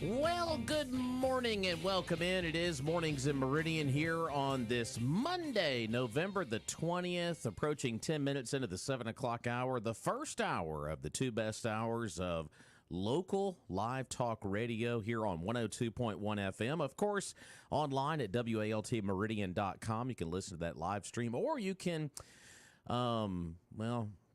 Well, good morning and welcome in. It is Mornings in Meridian here on this Monday, November the 20th, approaching 10 minutes into the 7 o'clock hour, the first hour of the two best hours of local live talk radio here on 102.1 FM. Of course, online at WALTmeridian.com. You can listen to that live stream, or you can,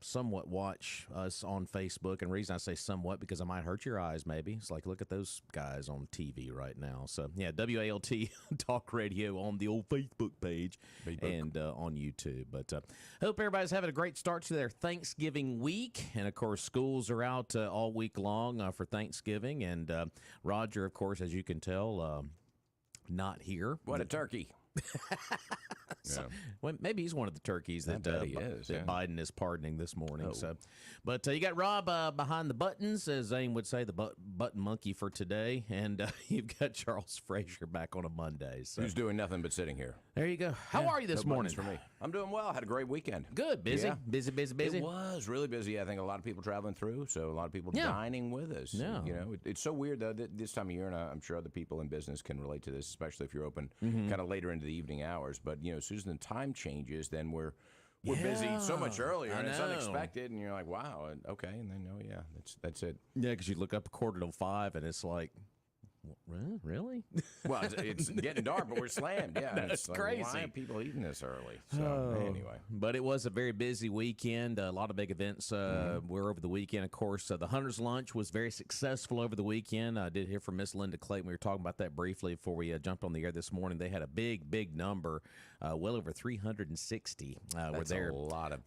somewhat watch us on Facebook. And the reason I say somewhat, because I might hurt your eyes maybe. It's like, look at those guys on TV right now. So, yeah, WALT Talk Radio on the old Facebook page and on YouTube. But hope everybody's having a great start to their Thanksgiving week. And, of course, schools are out all week long for Thanksgiving. And Roger, of course, as you can tell, not here. What a turkey. So, well, maybe he's one of the turkeys that, Biden is pardoning this morning. Oh. So, but you got Rob behind the buttons, as Zane would say, the button monkey for today, and you've got Charles Frazier back on a Monday. So. Who's doing nothing but sitting here. There you go. How are you this morning? For me, I'm doing well. Had a great weekend. Good. Busy. Yeah. Busy. It was really busy. I think a lot of people traveling through, so a lot of people dining with us. Yeah. You know, it's so weird though that this time of year, and I'm sure other people in business can relate to this, especially if you're open kind of later into the evening hours. But you know, as soon as the time changes, then we're busy so much earlier, and it's unexpected, and you're like, wow, and okay, and then that's it. Yeah, because you look up 4:45, and it's like, really? Well, it's getting dark, but we're slammed. Yeah, that's crazy. Why are people eating this early? So anyway, but it was a very busy weekend. A lot of big events were over the weekend. Of course, the Hunter's Lunch was very successful over the weekend. I did hear from Miss Linda Clayton. We were talking about that briefly before we jumped on the air this morning. They had a big number, well over 360. Were there a lot of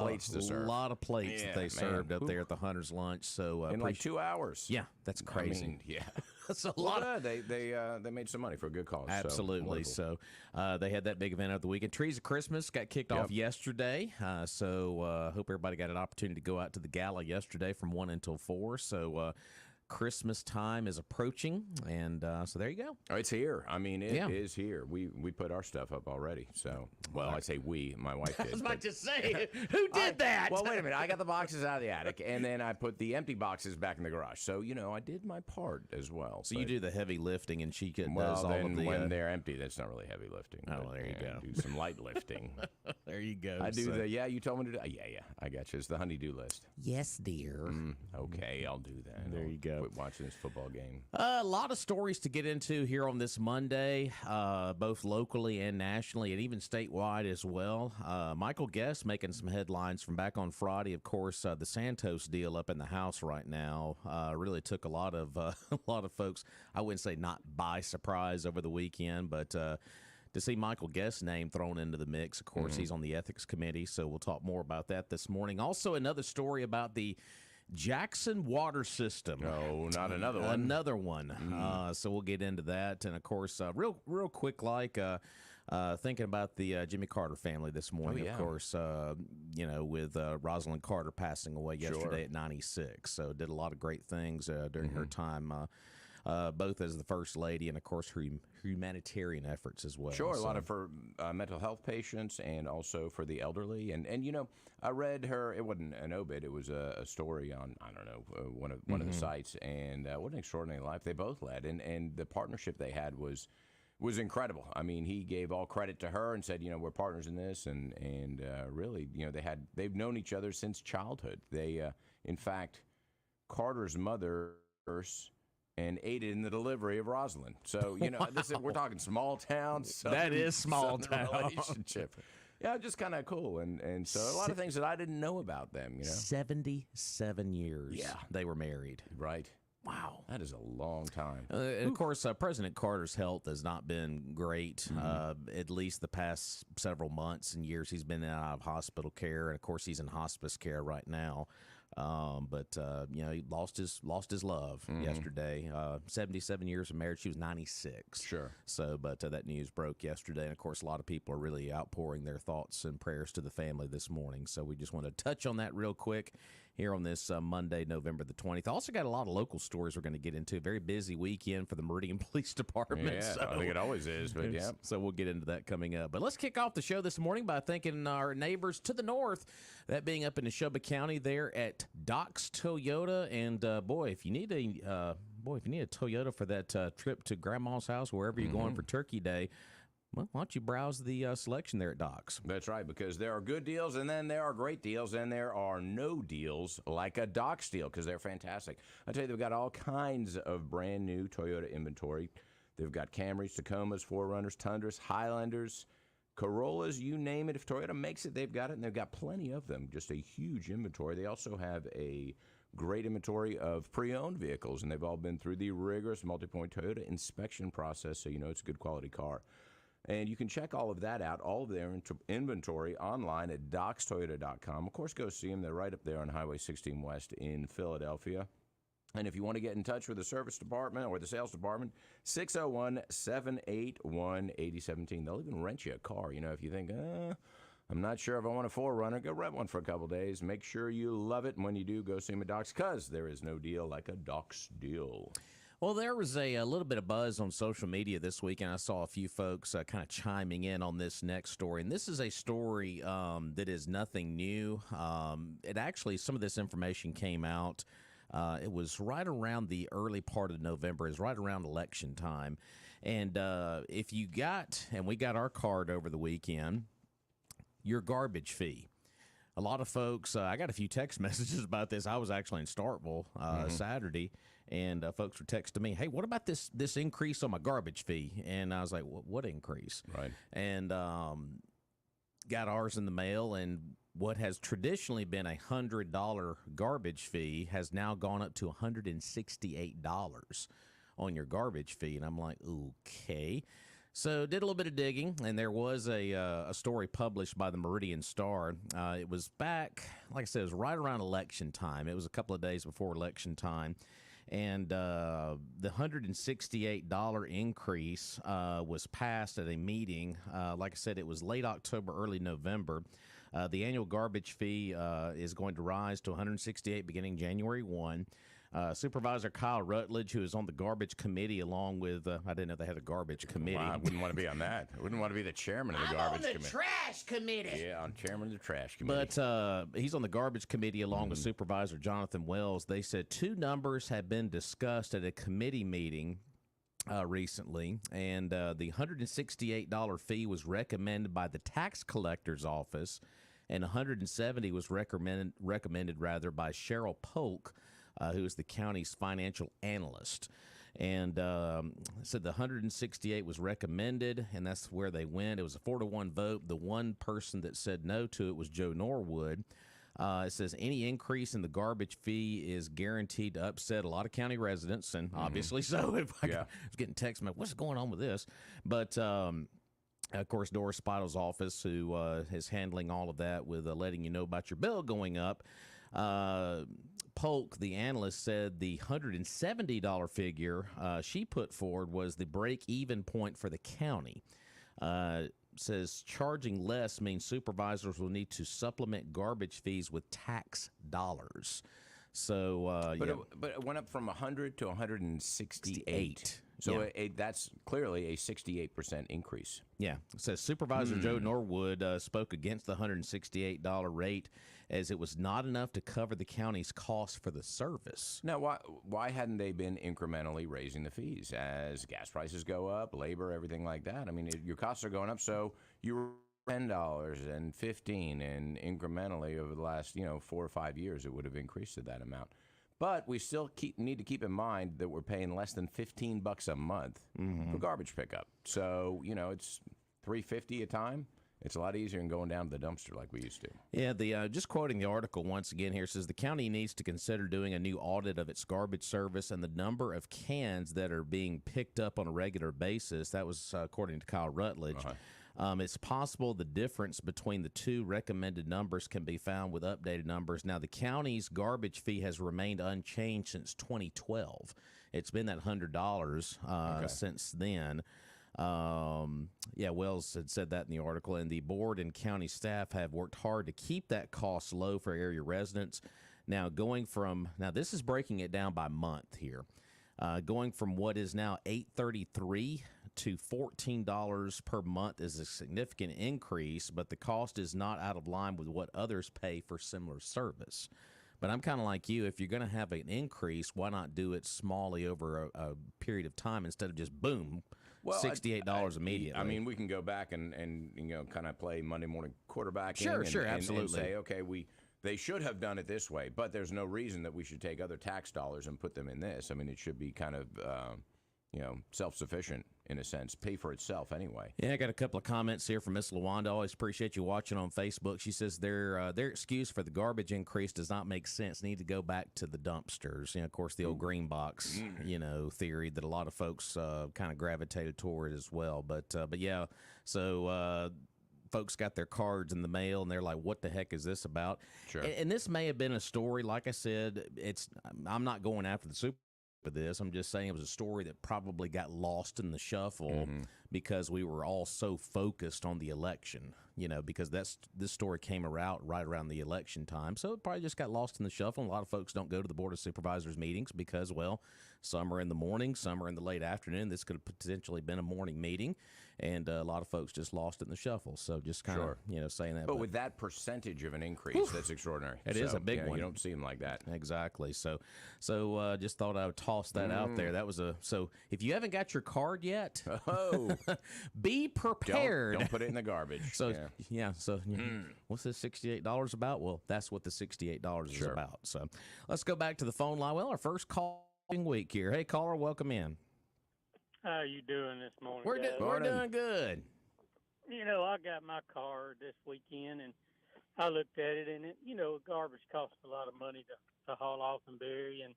plates to serve. A lot of plates that they served up there at the Hunter's Lunch. So in like 2 hours. Yeah, that's crazy. I mean, yeah. That's a lot. They made some money for a good cause. Absolutely. So they had that big event of the weekend. Trees of Christmas got kicked off yesterday. So hope everybody got an opportunity to go out to the gala yesterday from 1 until 4. So Christmas time is approaching, and so there you go. Oh, it's here. I mean, it is here. We put our stuff up already. So, well, I say we. My wife did. I was about to say, who did that? Well, wait a minute. I got the boxes out of the attic, and then I put the empty boxes back in the garage. So, you know, I did my part as well. So you do the heavy lifting, and she does all of the... when they're empty, that's not really heavy lifting. Oh, well, there you go. Do some light lifting. There you go. I do you told me to do Yeah, I got you. It's the honey-do list. Yes, dear. Okay, I'll do that. There you go. Quit watching this football game. A lot of stories to get into here on this Monday, both locally and nationally, and even statewide as well. Michael Guest making some headlines from back on Friday. Of course, the Santos deal up in the House right now really took a lot of folks, I wouldn't say not by surprise over the weekend, but to see Michael Guest's name thrown into the mix. Of course, he's on the Ethics Committee, so we'll talk more about that this morning. Also, another story about the Jackson water system. No, not another one. Another one. So we'll get into that. And, of course, real quick, thinking about the Jimmy Carter family this morning, of course, with Rosalind Carter passing away yesterday at 96. So did a lot of great things during her time, both as the First Lady and, of course, her humanitarian efforts as well. Sure, a lot of for mental health patients and also for the elderly. And you know, I read her, it wasn't an obit, it was a story on, I don't know, one of the sites. And what an extraordinary life they both led. And the partnership they had was incredible. I mean, he gave all credit to her and said, you know, we're partners in this. And really, you know, they've known each other since childhood. They, in fact, Carter's mother and aided in the delivery of Rosalind. So, you know, we're talking small town. That is small town. Relationship. Yeah, just kind of cool. And so a lot of things that I didn't know about them, you know. 77 years they were married. Right. Wow. That is a long time. Of course, President Carter's health has not been great, at least the past several months and years. He's been out of hospital care, and, of course, he's in hospice care right now. But he lost his love yesterday. 77 years of marriage. She was 96. Sure. So, but that news broke yesterday, and of course, a lot of people are really outpouring their thoughts and prayers to the family this morning. So, we just want to touch on that real quick here on this Monday, November the 20th. Also, got a lot of local stories we're going to get into. Very busy weekend for the Meridian Police Department. Yeah, so, I think it always is. But yeah, so we'll get into that coming up. But let's kick off the show this morning by thanking our neighbors to the north, that being up in Neshoba County there at Doc's Toyota. And boy, if you need a boy, if you need a Toyota for that trip to Grandma's house, wherever you're going for Turkey Day, well, why don't you browse the selection there at Doc's? That's right, because there are good deals, and then there are great deals, and there are no deals like a Doc's deal, because they're fantastic. I tell you, they've got all kinds of brand new Toyota inventory. They've got Camrys, Tacomas, 4Runners, Tundras, Highlanders, Corollas, you name it. If Toyota makes it, they've got it, and they've got plenty of them. Just a huge inventory. They also have a great inventory of pre-owned vehicles, and they've all been through the rigorous multi-point Toyota inspection process, so you know it's a good quality car. And you can check all of that out, all of their inventory online at docstoyota.com. Of course, go see them. They're right up there on Highway 16 West in Philadelphia. And if you want to get in touch with the service department or the sales department, 601-781-8017. They'll even rent you a car. You know, if you think, I'm not sure if I want a 4Runner, go rent one for a couple days. Make sure you love it. And when you do, go see them at Doc's, because there is no deal like a Doc's deal. Well, there was a little bit of buzz on social media this week, and I saw a few folks kind of chiming in on this next story. And this is a story that is nothing new. It actually, some of this information came out. It was right around the early part of November. It was right around election time. And if you got, and we got our card over the weekend, your garbage fee. A lot of folks, I got a few text messages about this. I was actually in Starkville Saturday, and folks were texting me, hey, what about this increase on my garbage fee? And I was like, what increase? Right. And got ours in the mail, and what has traditionally been $100 garbage fee has now gone up to $168 on your garbage fee. And I'm like, okay. So did a little bit of digging, and there was a story published by the Meridian Star. It was back, like I said, it was right around election time. It was a couple of days before election time. And the $168 increase was passed at a meeting. Like I said, it was late October, early November. The annual garbage fee is going to rise to $168 beginning January 1. Supervisor Kyle Rutledge, who is on the garbage committee, along with, I didn't know they had a garbage committee. Wow, I wouldn't want to be on that. I wouldn't want to be the chairman of the garbage committee. I'm on the trash committee. Yeah, I'm chairman of the trash committee. But he's on the garbage committee along with Supervisor Jonathan Wells. They said two numbers have been discussed at a committee meeting recently, and the $168 fee was recommended by the tax collector's office, and $170 was recommended by Cheryl Polk, who is the county's financial analyst. And said the 168 was recommended, and that's where they went. It was a 4-1 vote. The one person that said no to it was Joe Norwood. It says any increase in the garbage fee is guaranteed to upset a lot of county residents, and obviously so. If I was getting text, what's going on with this? But of course, Doris Spidle's office, who is handling all of that with letting you know about your bill going up. Polk, the analyst, said the $170 figure she put forward was the break-even point for the county. Says charging less means supervisors will need to supplement garbage fees with tax dollars. So, but it went up from 100 to 168. So that's clearly a 68% increase. Yeah. It says Supervisor Joe Norwood spoke against the $168 rate as it was not enough to cover the county's costs for the service. Now, why hadn't they been incrementally raising the fees as gas prices go up, labor, everything like that? I mean, your costs are going up, so you were $10 and $15, and incrementally over the last 4 or 5 years, it would have increased to that amount. But we still need to keep in mind that we're paying less than $15 a month for garbage pickup. So it's $3.50 a time. It's a lot easier than going down to the dumpster like we used to. Yeah, just quoting the article once again here, says the county needs to consider doing a new audit of its garbage service and the number of cans that are being picked up on a regular basis. That was according to Kyle Rutledge. It's possible the difference between the two recommended numbers can be found with updated numbers. Now, the county's garbage fee has remained unchanged since 2012. It's been that $100 since then. Wells had said that in the article, and the board and county staff have worked hard to keep that cost low for area residents. Now, this is breaking it down by month here. Going from what is now $8.33 to $14 per month is a significant increase, but the cost is not out of line with what others pay for similar service. But I'm kind of like you. If you're going to have an increase, why not do it smallly over a period of time instead of just boom, $68 immediately? I mean, we can go back and kind of play Monday morning quarterback. Sure, absolutely. And say, okay, they should have done it this way, but there's no reason that we should take other tax dollars and put them in this. I mean, it should be kind of self-sufficient in a sense, pay for itself anyway. Yeah, I got a couple of comments here from Miss Lawanda. Always appreciate you watching on Facebook. She says their excuse for the garbage increase does not make sense. Need to go back to the dumpsters. Of course, the old green box, theory that a lot of folks kind of gravitated toward as well. But yeah, so. Folks got their cards in the mail, and they're like, what the heck is this about? Sure. And this may have been a story. Like I said, I'm not going after the super for this. I'm just saying it was a story that probably got lost in the shuffle because we were all so focused on the election, because this story came around right around the election time. So it probably just got lost in the shuffle. And a lot of folks don't go to the Board of Supervisors meetings because, well, some are in the morning, some are in the late afternoon. This could have potentially been a morning meeting, and a lot of folks just lost it in the shuffle. So just kind of, saying that. But with that percentage of an increase, that's extraordinary. It is a big one. You don't see them like that. Exactly. So just thought I would toss that out there. That was so if you haven't got your card yet, be prepared. Don't put it in the garbage. So what's this $68 about? Well, that's what the $68 is about. So let's go back to the phone line. Well, our first calling week here. Hey, caller, welcome in. How are you doing this morning? We're doing good. I got my card this weekend, and I looked at it, and garbage costs a lot of money to haul off and bury, and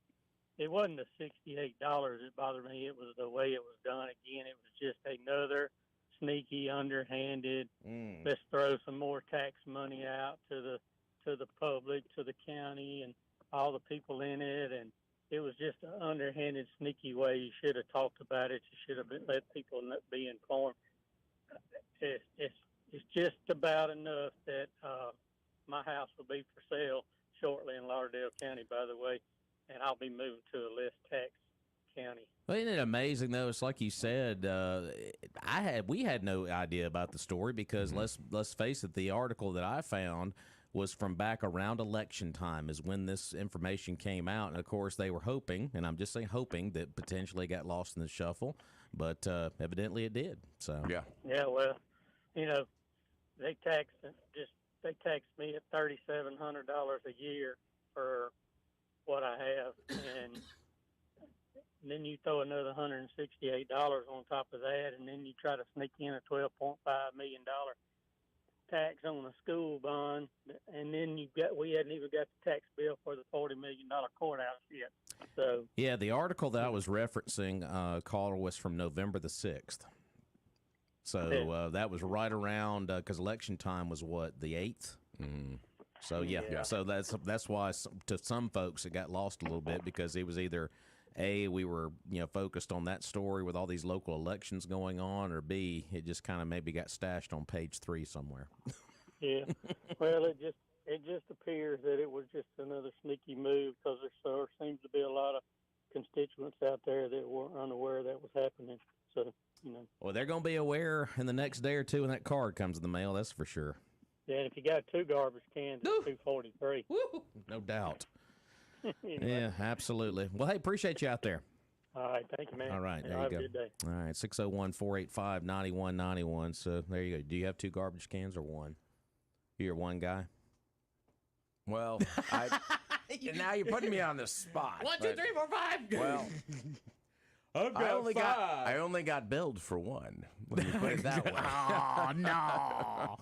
it wasn't the $68 that bothered me. It was the way it was done. Again, it was just another sneaky, underhanded. Let's throw some more tax money out to the public, to the county, and all the people in it, and it was just an underhanded, sneaky way. You should have talked about it. You should have let people be informed. It's just about enough that my house will be for sale shortly in Lauderdale County, by the way, and I'll be moving to a less tax county. Well, isn't it amazing though? It's like you said. We had no idea about the story because let's face it, the article that I found was from back around election time is when this information came out. And, of course, they were hoping, and I'm just saying hoping, that potentially got lost in the shuffle. But evidently it did. So Yeah, well, they taxed me at $3,700 a year for what I have. And then you throw another $168 on top of that, and then you try to sneak in a $12.5 million tax on a school bond, and then we hadn't even got the tax bill for the $40 million courthouse yet. So yeah, the article that I was referencing, caller, was from November the 6th. So that was right around because election time was what, the 8th. So yeah, so that's why to some folks it got lost a little bit because it was either A, we were focused on that story with all these local elections going on, or B, it just kind of maybe got stashed on page 3 somewhere. Yeah, well, it just appears that it was just another sneaky move because there seems to be a lot of constituents out there that were unaware that was happening. So well, they're going to be aware in the next day or two when that card comes in the mail. That's for sure. Yeah, and if you got 2 garbage cans, it's $2.43. Woo! No doubt. Yeah, absolutely. Well, hey, appreciate you out there. All right, thank you, man. All right, there have you go. A good day. All right, 601-485-9191. So there you go. Do you have 2 garbage cans or 1? You're one guy? Well, now you're putting me on the spot. 1, 2, 3, 4, 5. Well, I only got billed for 1. When you put it that way. Oh, no.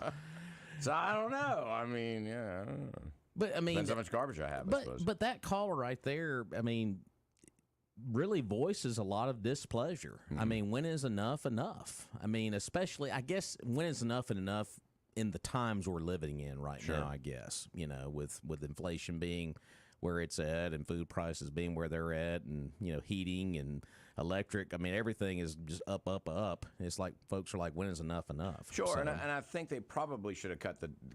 So I don't know. I mean, yeah. I don't know. But I mean, depends how much garbage I have. I suppose. But that caller right there, I mean, really voices a lot of displeasure. I mean, when is enough enough? I mean, especially, I guess, when is enough and enough in the times we're living in right now? I guess with inflation being where it's at and food prices being where they're at, and heating and electric. I mean, everything is just up, up, up. It's like folks are like, when is enough enough? Sure, So, and I think they probably should have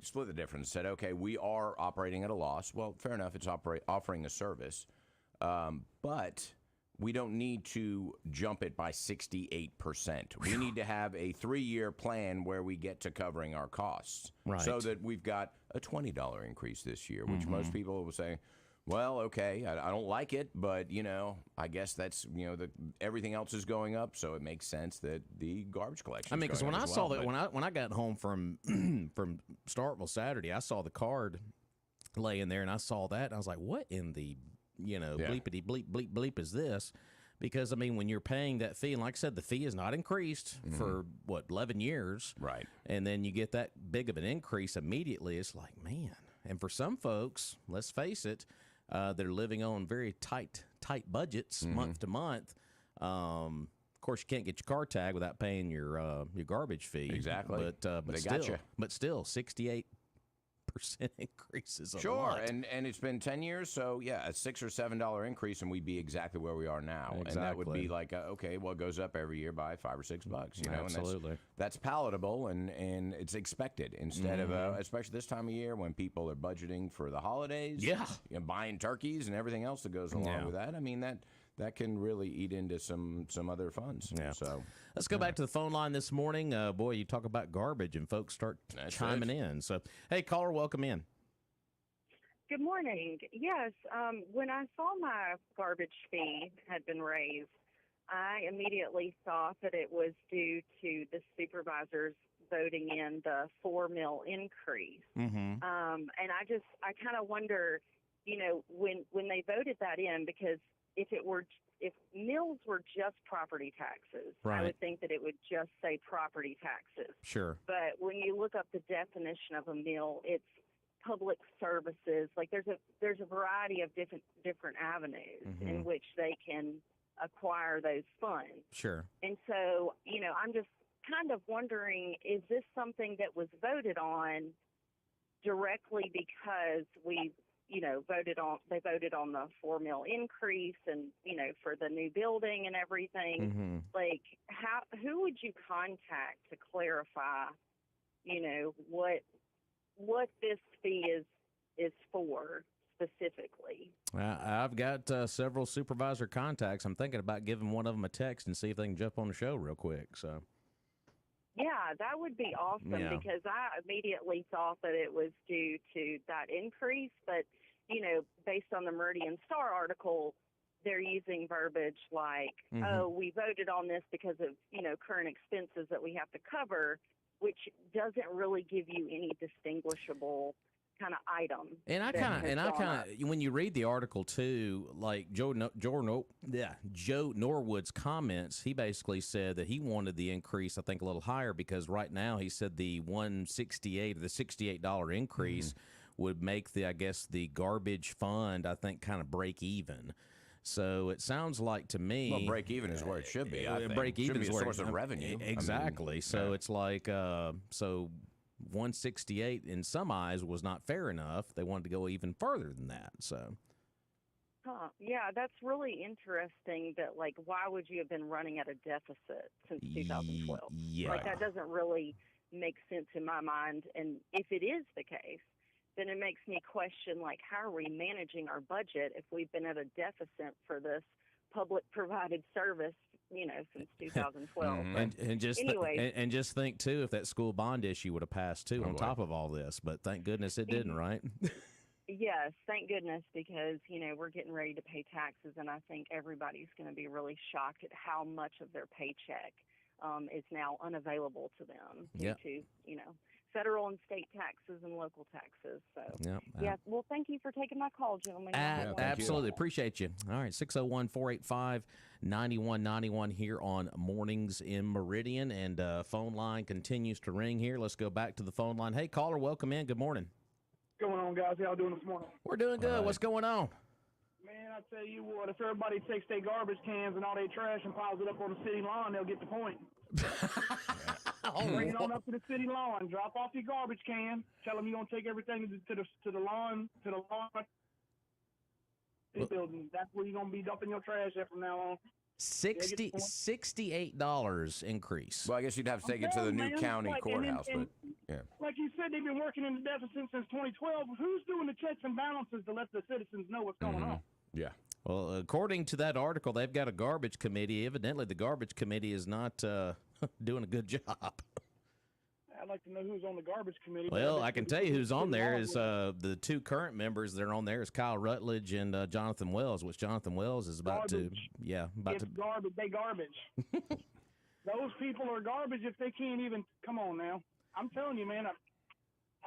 split the difference. Said, okay, we are operating at a loss. Well, fair enough. It's offering a service, but we don't need to jump it by 68%. We need to have a 3-year plan where we get to covering our costs, Right. so that we've got a $20 increase this year, which most people will say, Well, okay, I don't like it, but I guess that's everything else is going up, so it makes sense that the garbage collection. I mean, because when I saw that, but when I got home from from Starkville Saturday, I saw the card laying there, and I saw that, and I was like, "What in the bleepity bleep bleep bleep is this?" Because I mean, when you're paying that fee, and like I said, the fee is not increased for 11 years, right? And then you get that big of an increase immediately. It's like, man. And for some folks, let's face it. They're living on very tight budgets month to month. Of course, you can't get your car tag without paying your garbage fee. Exactly. But they still, got you. But still, 68% increases. Sure, and it's been 10 years, so yeah, a $6 or $7 increase, and we'd be exactly where we are now. Exactly. And that would be like, okay, well, it goes up every year by $5 or $6. Absolutely. And that's palatable and it's expected instead of especially this time of year when people are budgeting for the holidays. Yeah, buying turkeys and everything else that goes along with that. I mean that can really eat into some other funds. Yeah. So let's go back to the phone line this morning. Boy, you talk about garbage and folks start chiming in. So, hey, caller, welcome in. Good morning. Yes, when I saw my garbage fee had been raised, I immediately thought that it was due to the supervisors voting in the 4 mil increase. Mm-hmm. And I kind of wonder, when they voted that in, because if mills were just property taxes, right, I would think that it would just say property taxes. Sure. But when you look up the definition of a mill, it's public services. Like there's a variety of different avenues in which they can acquire those funds. Sure. And so, I'm just kind of wondering, is this something that was voted on directly because they voted on the 4 mil increase and, for the new building and everything. Like who would you contact to clarify, what this fee is for specifically? I've got several supervisor contacts. I'm thinking about giving one of them a text and see if they can jump on the show real quick. So. Yeah, that would be awesome because I immediately thought that it was due to that increase. But, based on the Meridian Star article, they're using verbiage like, oh, we voted on this because of, current expenses that we have to cover, which doesn't really give you any distinguishable kind of item. And I kind of, when you read the article too, like Joe Norwood's comments, he basically said that he wanted the increase, I think, a little higher because right now he said the $168 or the $68 increase would make the garbage fund, I think, kind of break even. So it sounds like to me, well, break even is where it should be. I think. Break even is a where source of revenue. Exactly. So it's like 168 in some eyes was not fair enough. They wanted to go even further than that. So. Yeah, that's really interesting that, like, why would you have been running at a deficit since 2012? Yeah. Like, that doesn't really make sense in my mind. And if it is the case, then it makes me question, like, how are we managing our budget if we've been at a deficit for this public provided service, since 2012. And just think too, if that school bond issue would have passed too on top of all this, but thank goodness it didn't, right? Yes, thank goodness, because we're getting ready to pay taxes, and I think everybody's going to be really shocked at how much of their paycheck is now unavailable to them due to federal and state taxes and local taxes. So, well, thank you for taking my call, gentlemen. Absolutely. Appreciate you. All right, 601-485-9191 here on Mornings in Meridian, and phone line continues to ring here. Let's go back to the phone line. Hey, caller, welcome in. Good morning. What's going on, guys? How y'all doing this morning? We're doing good. Right. What's going on? Man, I tell you what, if everybody takes their garbage cans and all their trash and piles it up on the city lawn, they'll get the point. Bring it on up to the city lawn. Drop off your garbage can. Tell them you're gonna take everything to the lawn building. That's where you're gonna be dumping your trash at from now on. $68 increase. Well, I guess you'd have to take it to the new county courthouse, but yeah. Like you said, they've been working in the deficit since 2012. Who's doing the checks and balances to let the citizens know what's going on? Yeah. Well, according to that article, they've got a garbage committee. Evidently, the garbage committee is not doing a good job. I'd like to know who's on the garbage committee. Well, I can tell you who's on there is the two current members that are on there is Kyle Rutledge and Jonathan Wells, which Jonathan Wells is about garbage. to Garbage. They garbage. Those people are garbage if they can't even come on now. I'm telling you, man.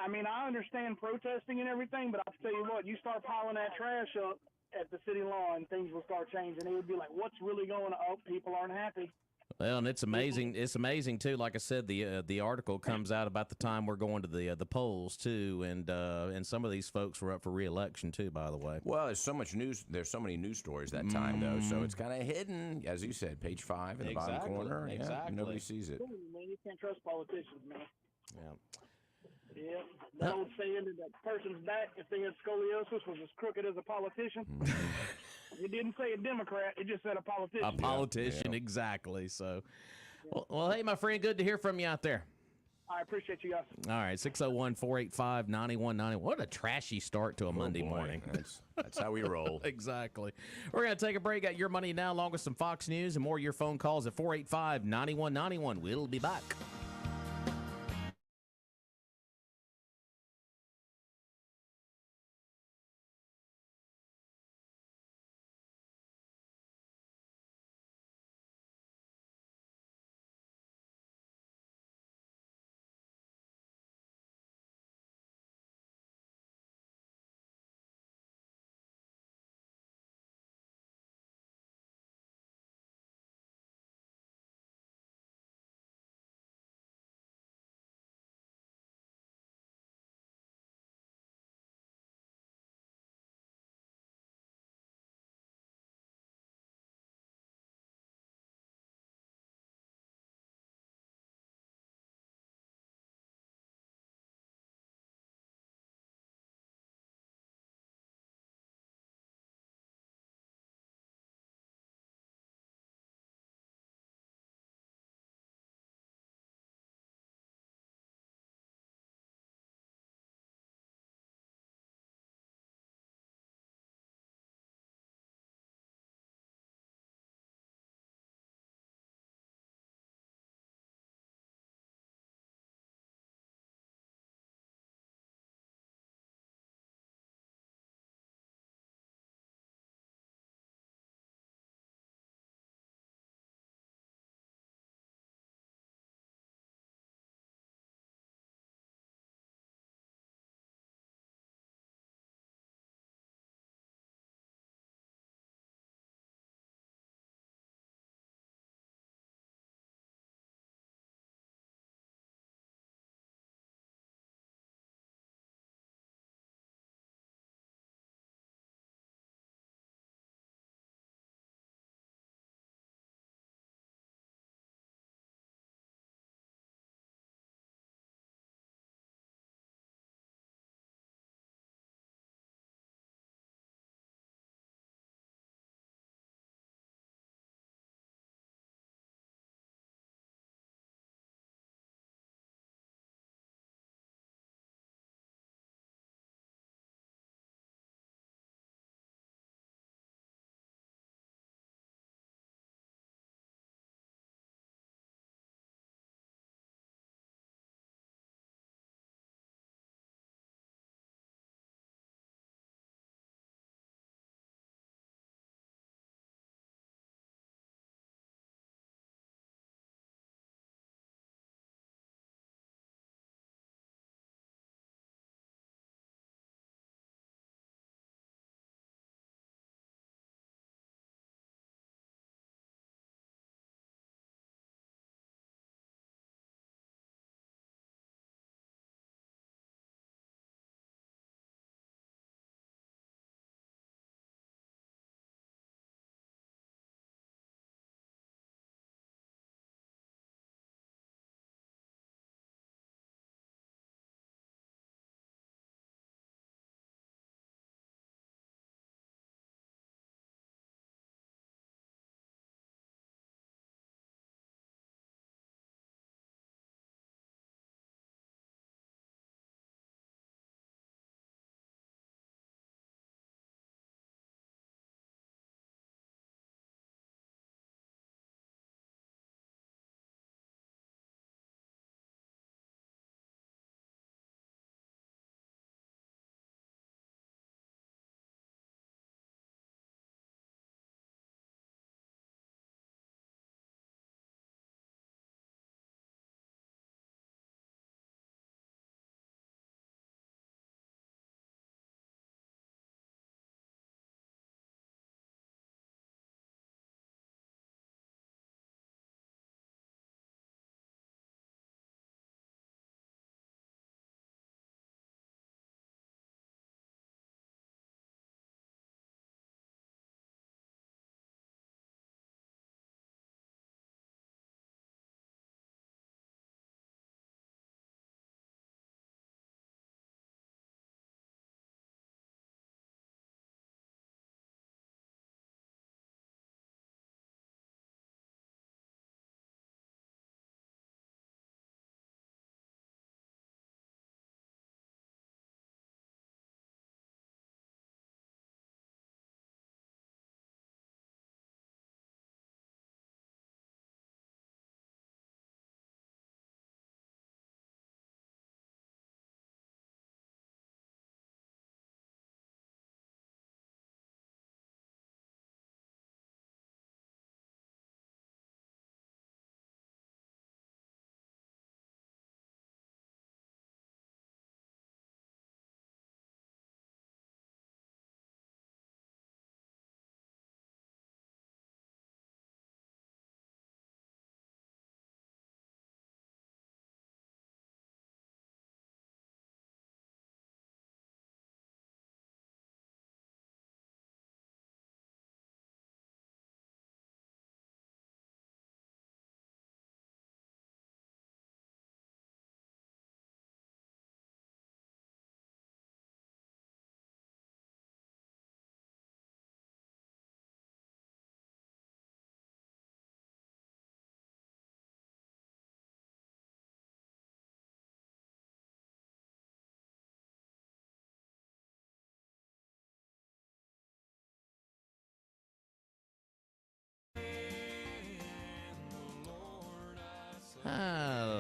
I mean, I understand protesting and everything, but I'll tell you what, you start piling that trash up at the city lawn, things will start changing. It would be like, what's really going on? Oh, people aren't happy. Well, and it's amazing. It's amazing too. Like I said, the article comes out about the time we're going to the polls too, and some of these folks were up for re-election too. By the way. Well, there's so much news. There's so many news stories that time though, so it's kind of hidden, as you said, page 5 in the bottom corner. Exactly. Yeah, nobody sees it. Man, you can't trust politicians, man. Yeah. Yeah, that old saying that that person's back, if they had scoliosis, was as crooked as a politician. It didn't say a Democrat; it just said a politician. A politician, exactly. So, well, hey, my friend, good to hear from you out there. I appreciate you guys. All right, 601-485-9191. What a trashy start to a Monday morning. That's how we roll. Exactly. We're going to take a break. Got Your Money Now, along with some Fox News and more of your phone calls at 485-9191. We'll be back.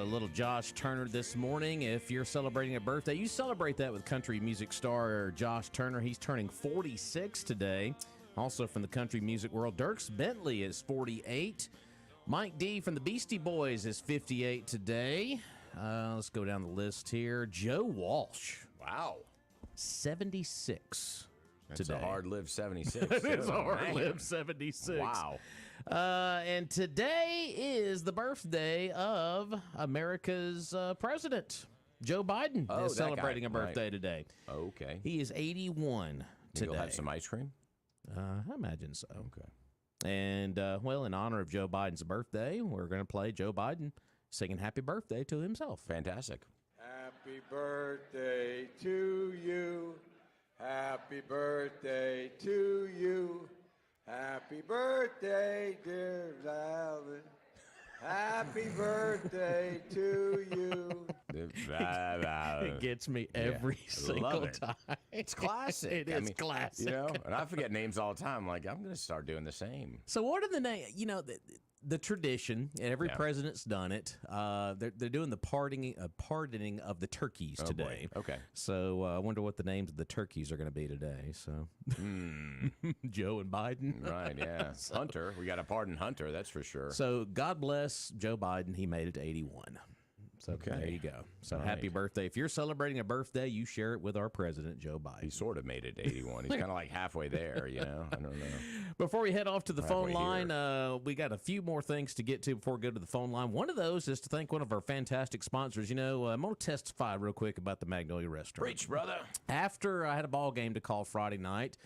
Little Josh Turner this morning. If you're celebrating a birthday, you celebrate that with country music star Josh Turner. He's turning 46 today. Also from the country music world, Dierks Bentley is 48. Mike D from the Beastie Boys is 58 today. Let's go down the list here. Joe Walsh. Wow. 76 That's today. a hard-lived 76. It's a hard-lived 76. Wow. And today is the birthday of America's president. Joe Biden is celebrating a birthday today. Okay. He is 81 today. You'll have some ice cream? I imagine so. Okay. And, well, in honor of Joe Biden's birthday, we're going to play Joe Biden singing happy birthday to himself. Fantastic. Happy birthday to you. Happy birthday to you. Happy birthday, dear Alvin. Happy birthday to you. It gets me every single time. It's classic. It is classic. You know, and I forget names all the time. Like, I'm going to start doing the same. So what are the names? You know, the tradition, and every president's done it. They're doing the pardoning of the turkeys today. Boy. Okay. So I wonder what the names of the turkeys are going to be today. So Joe and Biden. Right, yeah. Hunter. We got to pardon Hunter, that's for sure. So God bless Joe Biden. He made it to 81. So there you go. So happy birthday. If you're celebrating a birthday, you share it with our president, Joe Biden. He sort of made it to 81. He's kind of like halfway there, you know? I don't know. Before we head off to the phone line, we got a few more things to get to before we go to the phone line. One of those is to thank one of our fantastic sponsors. You know, I'm going to testify real quick about the Magnolia Restaurant. Preach, brother. After I had a ball game to call Friday night,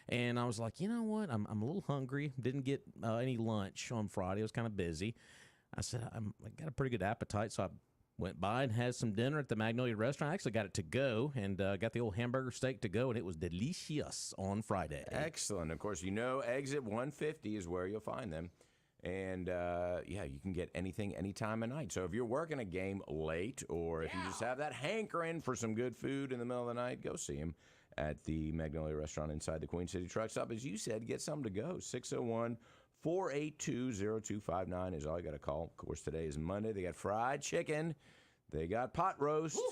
and I was like, you know what? I'm a little hungry. Didn't get any lunch on Friday. I was kind of busy. I said, I got a pretty good appetite, so I went by and had some dinner at the Magnolia Restaurant. I actually got it to go and got the old hamburger steak to go, and it was delicious on Friday. Excellent. Of course, you know exit 150 is where you'll find them. And, yeah, you can get anything any time of night. So if you're working a game late or if you just have that hankering for some good food in the middle of the night, go see them at the Magnolia Restaurant inside the Queen City Truck Stop. As you said, get something to go. 601-482-0259 is all you got to call. Of course, today is Monday. They got fried chicken. They got pot roast. Woo!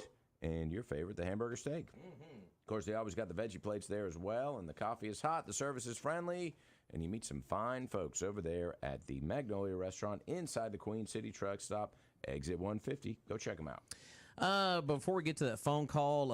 And your favorite, the hamburger steak. Mm-hmm. Of course, they always got the veggie plates there as well. And the coffee is hot. The service is friendly. And you meet some fine folks over there at the Magnolia Restaurant inside the Queen City Truck Stop, exit 150. Go check them out. Before we get to that phone call,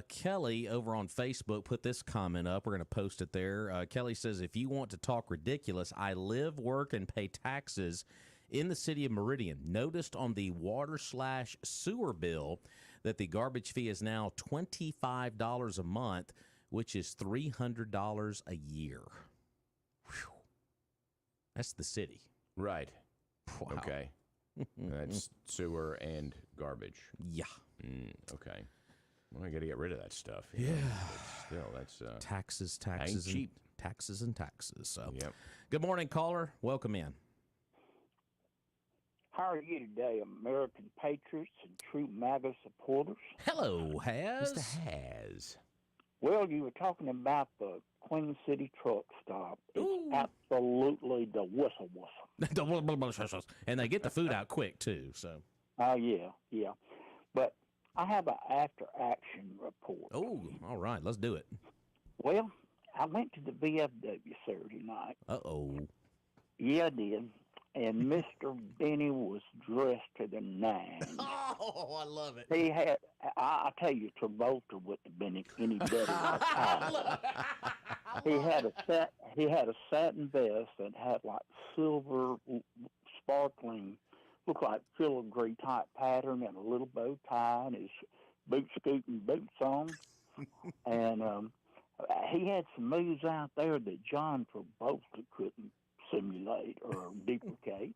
Kelly over on Facebook put this comment up. We're going to post it there. Kelly says, if you want to talk ridiculous, I live, work, and pay taxes in the city of Meridian. Noticed on the water/sewer bill that the garbage fee is now $25 a month, which is $300 a year. Whew. That's the city. Right. Wow. Okay. That's sewer and garbage. Yeah. Okay. Well, I got to get rid of that stuff. Yeah. But still, that's taxes, ain't cheap. Taxes and taxes. So, yep. Good morning, caller. Welcome in. How are you today, American patriots and true MAGA supporters? Hello, Has. Mr. Has. Well, you were talking about the Queen City Truck Stop. It's absolutely the whistle. And they get the food out quick, too. So. Yeah. But I have an after-action report. Oh, all right. Let's do it. Well, I went to the VFW Saturday night. Uh-oh. Yeah, I did. And Mr. Benny was dressed to the nines. Oh, I love it. He had, I tell you, Travolta wouldn't have been any better. He had a satin vest that had like silver sparkling, looked like filigree type pattern, and a little bow tie, and his boot scooting boots on. And he had some moves out there that John Travolta couldn't simulate or duplicate.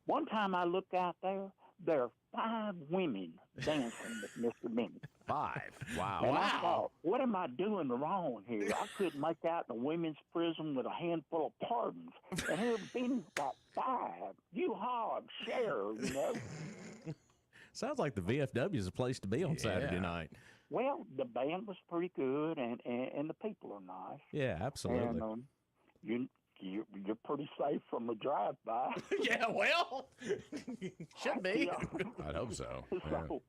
One time I looked out there are 5 women dancing with Mr. Benny. 5? Wow. And I thought, what am I doing wrong here? I couldn't make out in a women's prison with a handful of pardons. And here Benny's got 5. You hog, share, you know. Sounds like the VFW is a place to be on Saturday night. Well, the band was pretty good, and the people are nice. Yeah, absolutely. And, you're pretty safe from a drive-by. Yeah, well, should be. I'd hope so. So,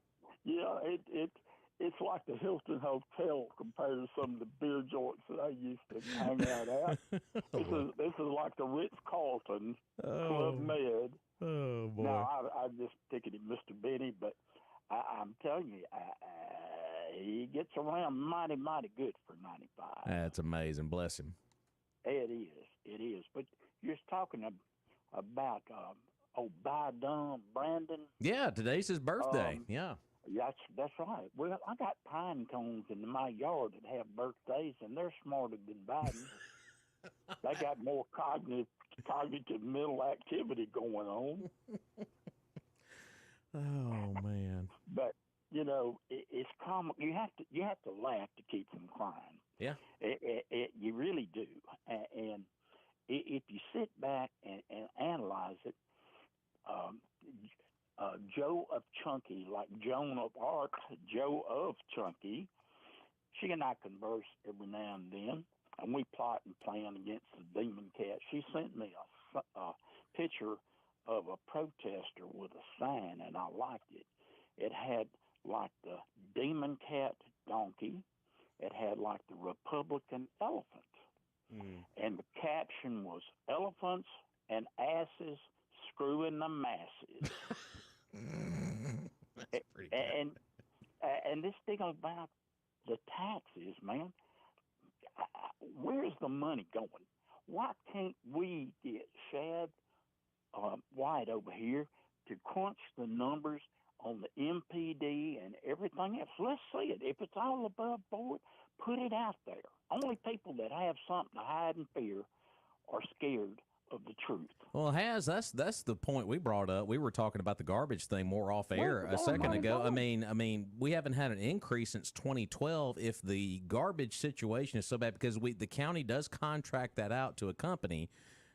it's like the Hilton Hotel compared to some of the beer joints that I used to hang out at. This is like the Ritz-Carlton Club Med. Oh, boy. Now, I just ticketed Mr. Benny, but I'm telling you, he gets around mighty, mighty good for 95. That's amazing. Bless him. It is. But you're just talking about Bidum, Brandon. Yeah, today's his birthday. Yeah. That's right. Well, I got pine cones in my yard that have birthdays, and they're smarter than Biden. They got more cognitive mental activity going on. Oh, man. But it's common. You have to laugh to keep from crying. Yeah. You really do. And if you sit back and analyze it, Joe of Chunky, like Joan of Arc, Joe of Chunky, she and I converse every now and then, and we plot and plan against the demon cat. She sent me a picture of a protester with a sign, and I liked it. It had like the demon cat donkey. It had like the Republican elephant. And the caption was elephants and asses screwing the masses. That's pretty good. And this thing about the taxes, man, where's the money going? Why can't we get Shad White over here to crunch the numbers on the MPD and everything else? Let's see it. If it's all above board, put it out there. Only people that have something to hide and fear are scared of the truth. Well, that's the point we brought up. We were talking about the garbage thing more off air a second ago. I mean, we haven't had an increase since 2012. If the garbage situation is so bad, because the county does contract that out to a company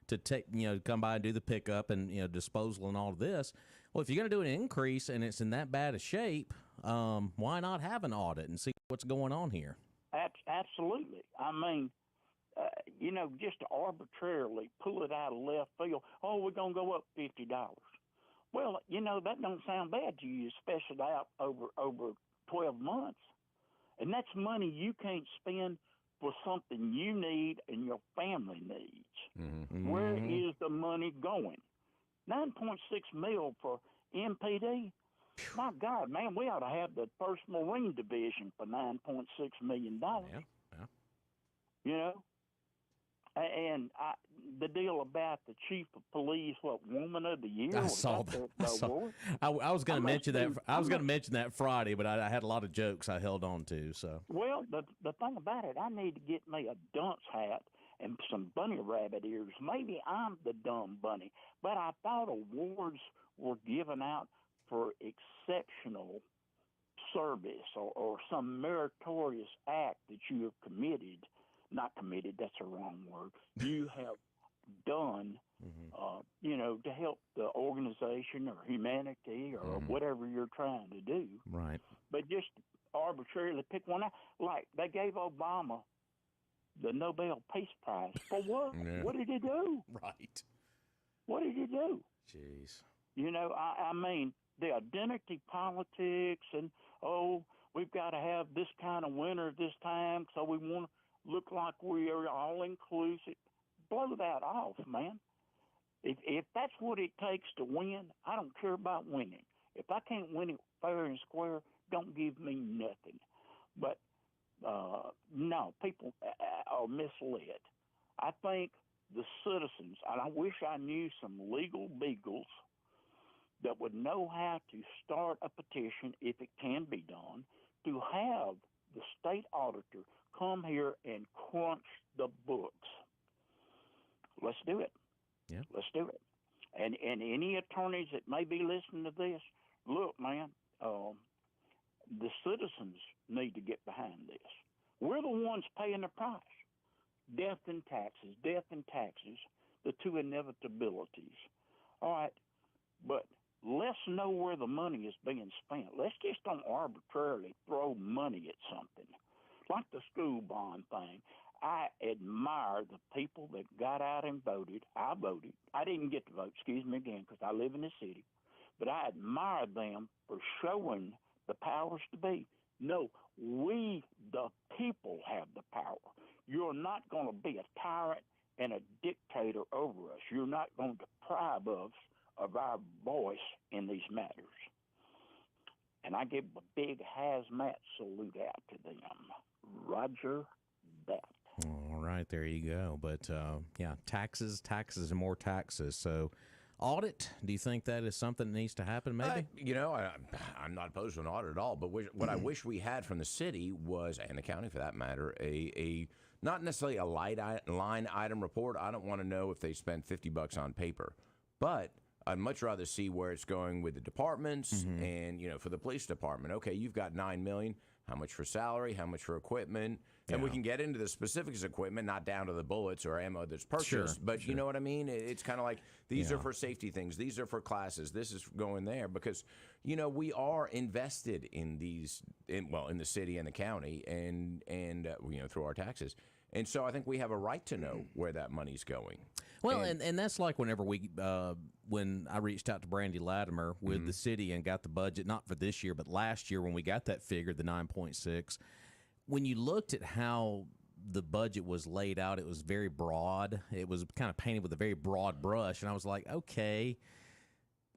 to take, come by and do the pickup and disposal and all of this. Well, if you're going to do an increase and it's in that bad a shape, why not have an audit and see what's going on here? Absolutely. I mean, just to arbitrarily pull it out of left field. Oh, we're going to go up $50. Well, that don't sound bad to you, especially out over 12 months. And that's money you can't spend for something you need and your family needs. Mm-hmm. Where is the money going? 9.6 mil for MPD? My God, man, we ought to have the 1st Marine Division for $9.6 million. Yeah. And the deal about the chief of police, Woman of the Year? I saw that. I was going to mention that. I was going to mention that Friday, but I had a lot of jokes I held on to. So. Well, the thing about it, I need to get me a dunce hat and some bunny rabbit ears. Maybe I'm the dumb bunny, but I thought awards were given out for exceptional service or some meritorious act that you have committed. Not committed, that's a wrong word. You have done, to help the organization or humanity or whatever you're trying to do. Right. But just arbitrarily pick one out. Like they gave Obama the Nobel Peace Prize. For what? Yeah. What did he do? Right. What did he do? Jeez. I mean, the identity politics and, we've got to have this kind of winter this time, so we want to look like we are all inclusive. Blow that off, man. If that's what it takes to win, I don't care about winning. If I can't win it fair and square, don't give me nothing. But no, people are misled. I think the citizens, and I wish I knew some legal beagles that would know how to start a petition, if it can be done, to have the state auditor come here and crunch the books. Let's do it. Yeah. Let's do it. And any attorneys that may be listening to this, look, man, the citizens need to get behind this. We're the ones paying the price. Death and taxes, the two inevitabilities. All right, but let's know where the money is being spent. Let's just don't arbitrarily throw money at something. Like the school bond thing. I admire the people that got out and voted. I voted. I didn't get to vote, excuse me again, because I live in the city. But I admire them for showing the powers to be. No, we, the people, have the power. You're not going to be a tyrant and a dictator over us. You're not going to deprive us of our voice in these matters. And I give a big hazmat salute out to them. Roger that. All right, there you go. But, yeah, taxes, and more taxes. So, audit, do you think that is something that needs to happen maybe? I'm not opposed to an audit at all, but what I wish we had from the city was, and the county for that matter, a not necessarily a line item report. I don't want to know if they spent $50 on paper, but I'd much rather see where it's going with the departments and, for the police department. Okay, you've got $9 million. How much for salary? How much for equipment? And we can get into the specifics of equipment, not down to the bullets or ammo that's purchased. But you know what I mean? It's kind of like these are for safety things. These are for classes. This is going there because, we are invested in these, in the city and the county and through our taxes. And so I think we have a right to know where that money's going. Well, and that's like whenever when I reached out to Brandy Latimer with the city and got the budget, not for this year, but last year when we got that figure, the 9.6, when you looked at how the budget was laid out, it was very broad. It was kind of painted with a very broad brush. And I was like, okay,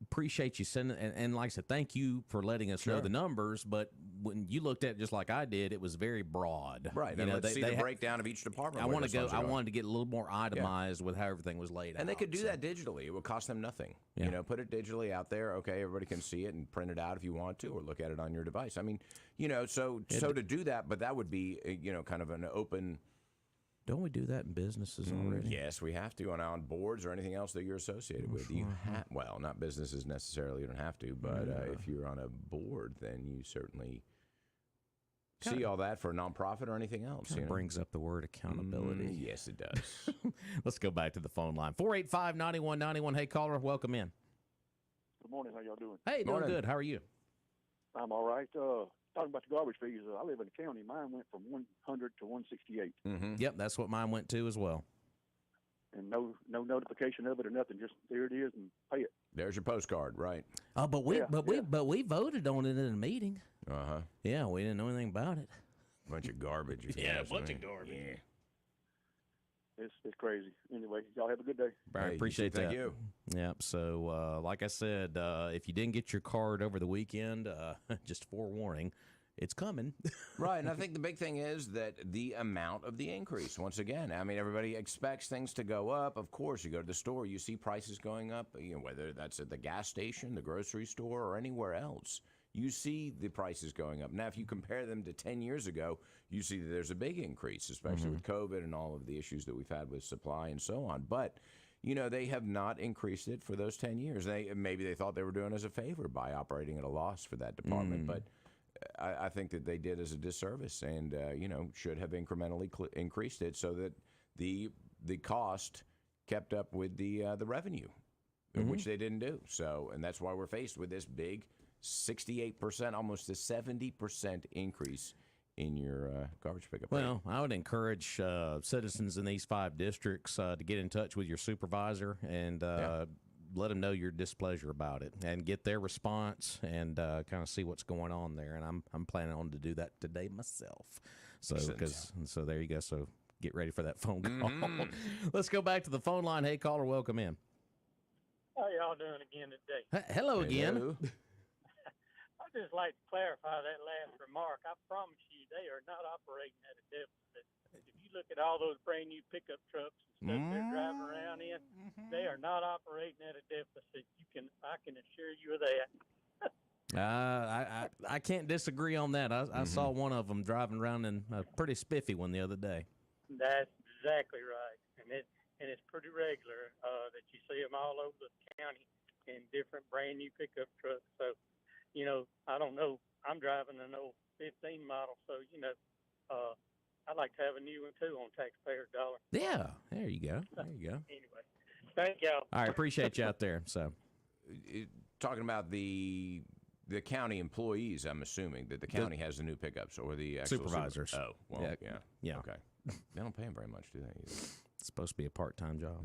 appreciate you sending, and like I said, thank you for letting us know the numbers. But when you looked at it just like I did, it was very broad. Right. And let's see the breakdown of each department. I wanted to get a little more itemized with how everything was laid out. And they could do that digitally. It would cost them nothing. Yeah. Put it digitally out there. Okay, everybody can see it and print it out if you want to, or look at it on your device. I mean, so to do that, but that would be, kind of an open. Don't we do that in businesses already? Yes, we have to on boards or anything else that you're associated with. You well, not businesses necessarily. You don't have to, but if you're on a board, then you certainly see all that for a nonprofit or anything else. It brings up the word accountability. Yes, it does. Let's go back to the phone line. 485-9191. Hey, caller, welcome in. Good morning. How y'all doing? Hey, doing good. How are you? I'm all right. Talking about the garbage fees, I live in the county. Mine went from 100 to 168. Yep, that's what mine went to as well. And no notification of it or nothing. Just there it is and pay it. There's your postcard, right? Oh, but we voted on it in a meeting. Yeah, we didn't know anything about it. Bunch of garbage. Yeah, a bunch of garbage. Yeah. It's crazy. Anyway, y'all have a good day. I appreciate that. Thank you. Yep. So, like I said, if you didn't get your card over the weekend, just forewarning, it's coming. Right. And I think the big thing is that the amount of the increase, once again, I mean, everybody expects things to go up. Of course, you go to the store, you see prices going up, whether that's at the gas station, the grocery store, or anywhere else. You see the prices going up. Now, if you compare them to 10 years ago, you see that there's a big increase, especially with COVID and all of the issues that we've had with supply and so on. But, they have not increased it for those 10 years. Maybe they thought they were doing us a favor by operating at a loss for that department. But I think that they did as a disservice and, should have incrementally increased it so that the cost kept up with the revenue, which they didn't do. So, and that's why we're faced with this big 68%, almost a 70% increase in your garbage pickup rate. Well, I would encourage citizens in these 5 districts to get in touch with your supervisor and let them know your displeasure about it and get their response and kind of see what's going on there. And I'm planning on to do that today myself. So so there you go. So get ready for that phone call. Let's go back to the phone line. Hey, caller, welcome in. How y'all doing again today? Hello again. I'd just like to clarify that last remark. I promise you, they are not operating at a deficit. If you look at all those brand new pickup trucks and stuff they're driving around in, they are not operating at a deficit. I can assure you of that. I can't disagree on that. I saw one of them driving around in a pretty spiffy one the other day. That's exactly right, and it's pretty regular that you see them all over the county in different brand new pickup trucks. So, I don't know. I'm driving an old 15 model, so I'd like to have a new one too on taxpayer dollar. Yeah, there you go. Anyway, thank y'all. All right, appreciate you out there. So, talking about the county employees, I'm assuming that the county has the new pickups or the actual supervisors. Oh, well, yeah. Yeah. Okay. They don't pay them very much, do they? Either? It's supposed to be a part-time job.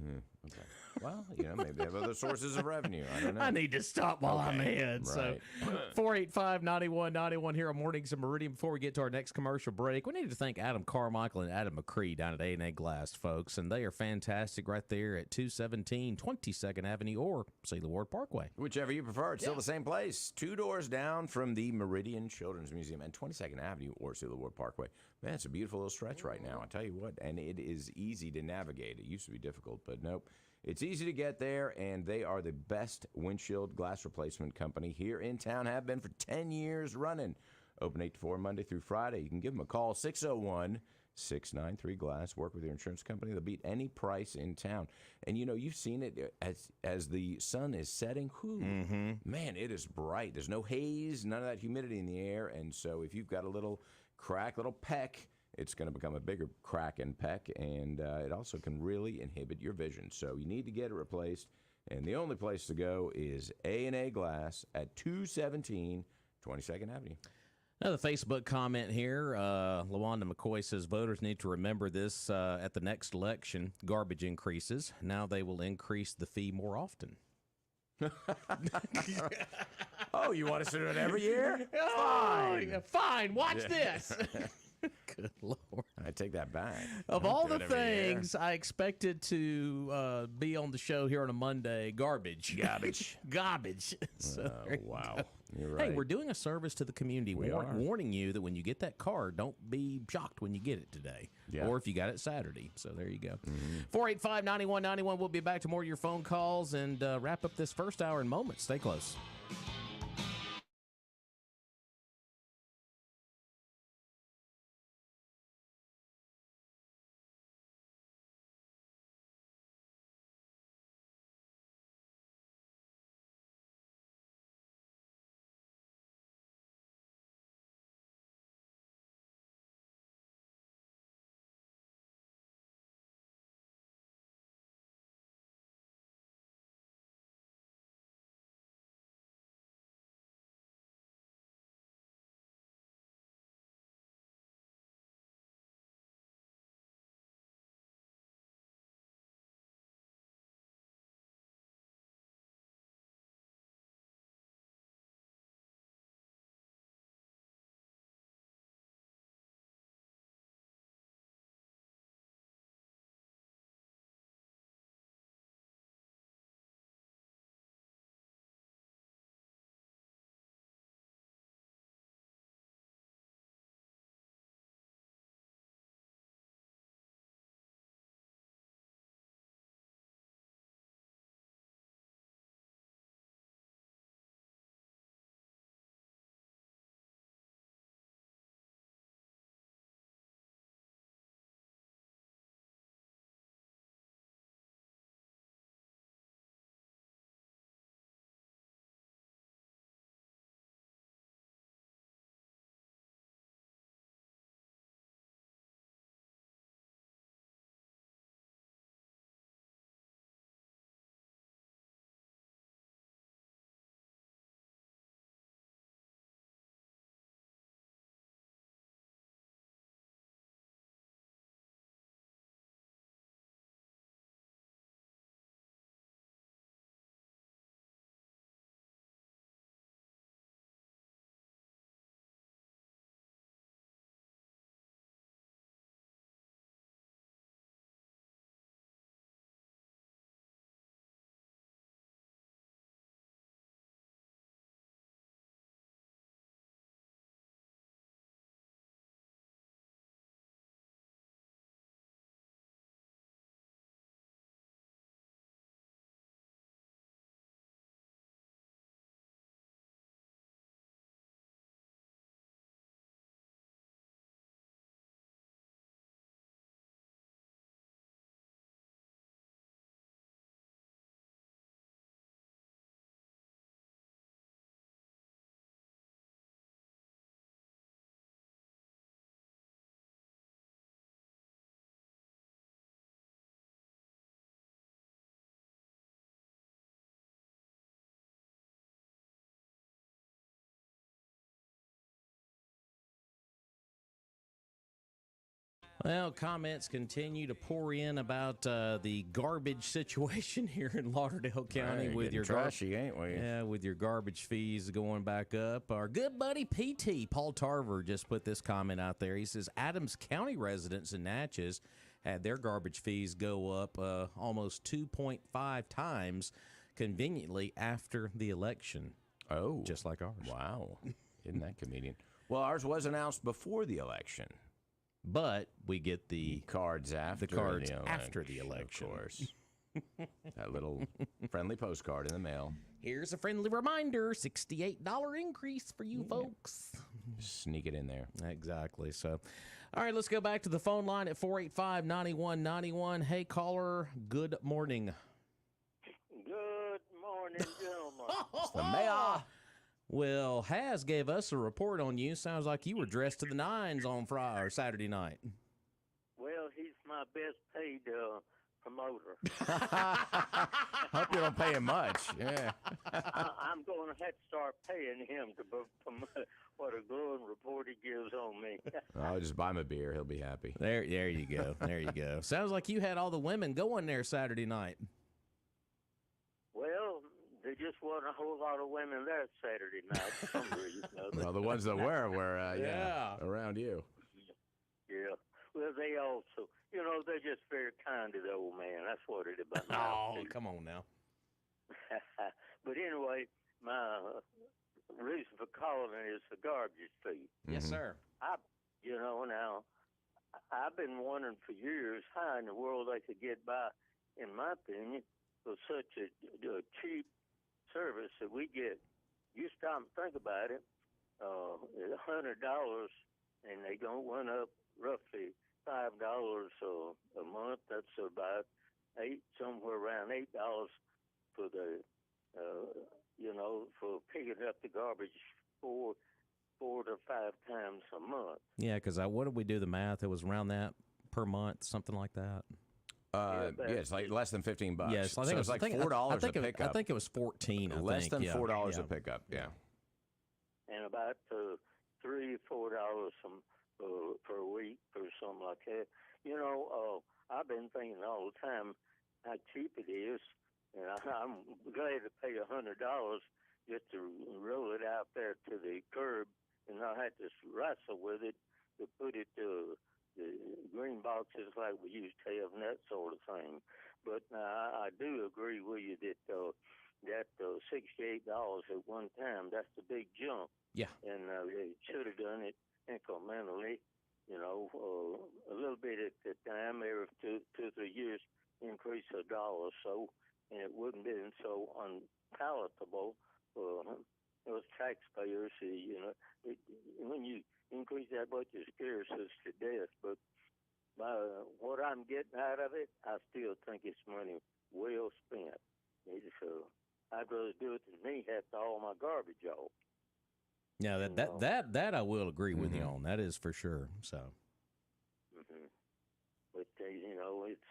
Okay. Well, maybe they have other sources of revenue. I don't know. I need to stop while I'm ahead. Right. So 485-9191 here on Mornings of Meridian. Before we get to our next commercial break, we need to thank Adam Carmichael and Adam McCree down at A&A Glass, folks. And they are fantastic right there at 217 22nd Avenue or Sealy Ward Parkway. Whichever you prefer. It's still the same place. 2 doors down from the Meridian Children's Museum and 22nd Avenue or Sealy Ward Parkway. Man, it's a beautiful little stretch right now. I tell you what. And it is easy to navigate. It used to be difficult, but nope. It's easy to get there, and they are the best windshield glass replacement company here in town, have been for 10 years running. Open 8 to 4 Monday through Friday. You can give them a call, 601-693-GLASS. Work with your insurance company. They'll beat any price in town. And, you've seen it as the sun is setting. Man, it is bright. There's no haze, none of that humidity in the air. And so if you've got a little crack, little peck, it's going to become a bigger crack and peck, and it also can really inhibit your vision. So you need to get it replaced, and the only place to go is A&A Glass at 217 22nd Avenue. Another Facebook comment here. LaWanda McCoy says voters need to remember this at the next election. Garbage increases. Now they will increase the fee more often. Oh, you want us to do it every year? Fine. Fine. Watch this. Good Lord. I take that back. Of all the things I expected to be on the show here on a Monday, garbage. Garbage. So wow. You're right. Hey, we're doing a service to the community. We are. Warning you that when you get that card, don't be shocked when you get it today. Yeah. Or if you got it Saturday. So there you go. 485-9191. We'll be back to more of your phone calls and wrap up this first hour in moments. Stay close. Well, comments continue to pour in about the garbage situation here in Lauderdale County Hey, with your trashy, ain't we? Yeah, with your garbage fees going back up. Our good buddy PT Paul Tarver just put this comment out there. He says Adams County residents in Natchez had their garbage fees go up almost 2.5 times, conveniently after the election. Oh, just like ours. Wow, isn't that convenient? Well, ours was announced before the election. But we get the cards after the election. Of course. That little friendly postcard in the mail. Here's a friendly reminder, $68 increase for you folks. Sneak it in there. Exactly. So, all right, let's go back to the phone line at 485-9191. Hey, caller, good morning. Good morning, gentlemen. It's the mayor. Well, Has gave us a report on you. Sounds like you were dressed to the nines on Friday or Saturday night. Well, he's my best paid promoter. Hope you don't pay him much. Yeah. I'm going to have to start paying him to promote what a glowing report he gives on me. I'll just buy him a beer. He'll be happy. There you go. There you go. Sounds like you had all the women going there Saturday night. Well, there just wasn't a whole lot of women there Saturday night for some reason. Well, the ones that were around you. Yeah. Well, they also, they're just very kind to the old man. That's what it about. Oh, come on now. But anyway, my reason for calling is the garbage fee. Yes, sir. Now, I've been wondering for years how in the world they could get by, in my opinion, with such a cheap service that we get. You stop and think about it, $100, and they don't went up roughly $5 a month. That's about somewhere around $8 for the, for picking up the garbage four to five times a month. Yeah, because what did we do the math? It was around that per month, something like that. It's like less than $15. Yes, I think so it's like $4 a pickup. I think it was 14. Less than $4 a pickup. Yeah. And about $3-4 per week or something like that. I've been thinking all the time how cheap it is, and I'm glad to pay $100 just to roll it out there to the curb and not have to wrestle with it to put it to the green boxes like we used to have and that sort of thing. But I do agree with you that $68 at one time, that's the big jump. Yeah. And they should have done it incrementally, a little bit at the time, every 2 or 3 years, increase $1 or so, and it wouldn't have been so unpalatable for those taxpayers. When you increase that much, it scares us to death. But what I'm getting out of it, I still think it's money well spent. I'd rather do it than me have to haul my garbage off. Yeah, that I will agree with you on. That is for sure. So. Mm-hmm. But it's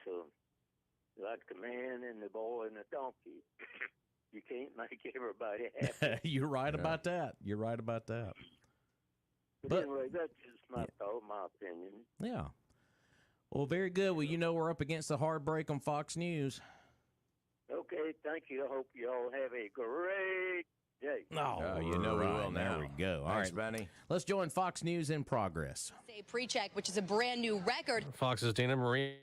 like the man and the boy and the donkey. You can't make everybody happy. You're right about that. You're right about that. But anyway, that's just my thought, my opinion. Yeah. Well, very good. Well, we're up against the hard break on Fox News. Okay, thank you. I hope you all have a great day. Oh, we will now. There we go. All Thanks, right, Benny. Let's join Fox News in progress. A pre-check, which is a brand new record. Fox's Dana Marie.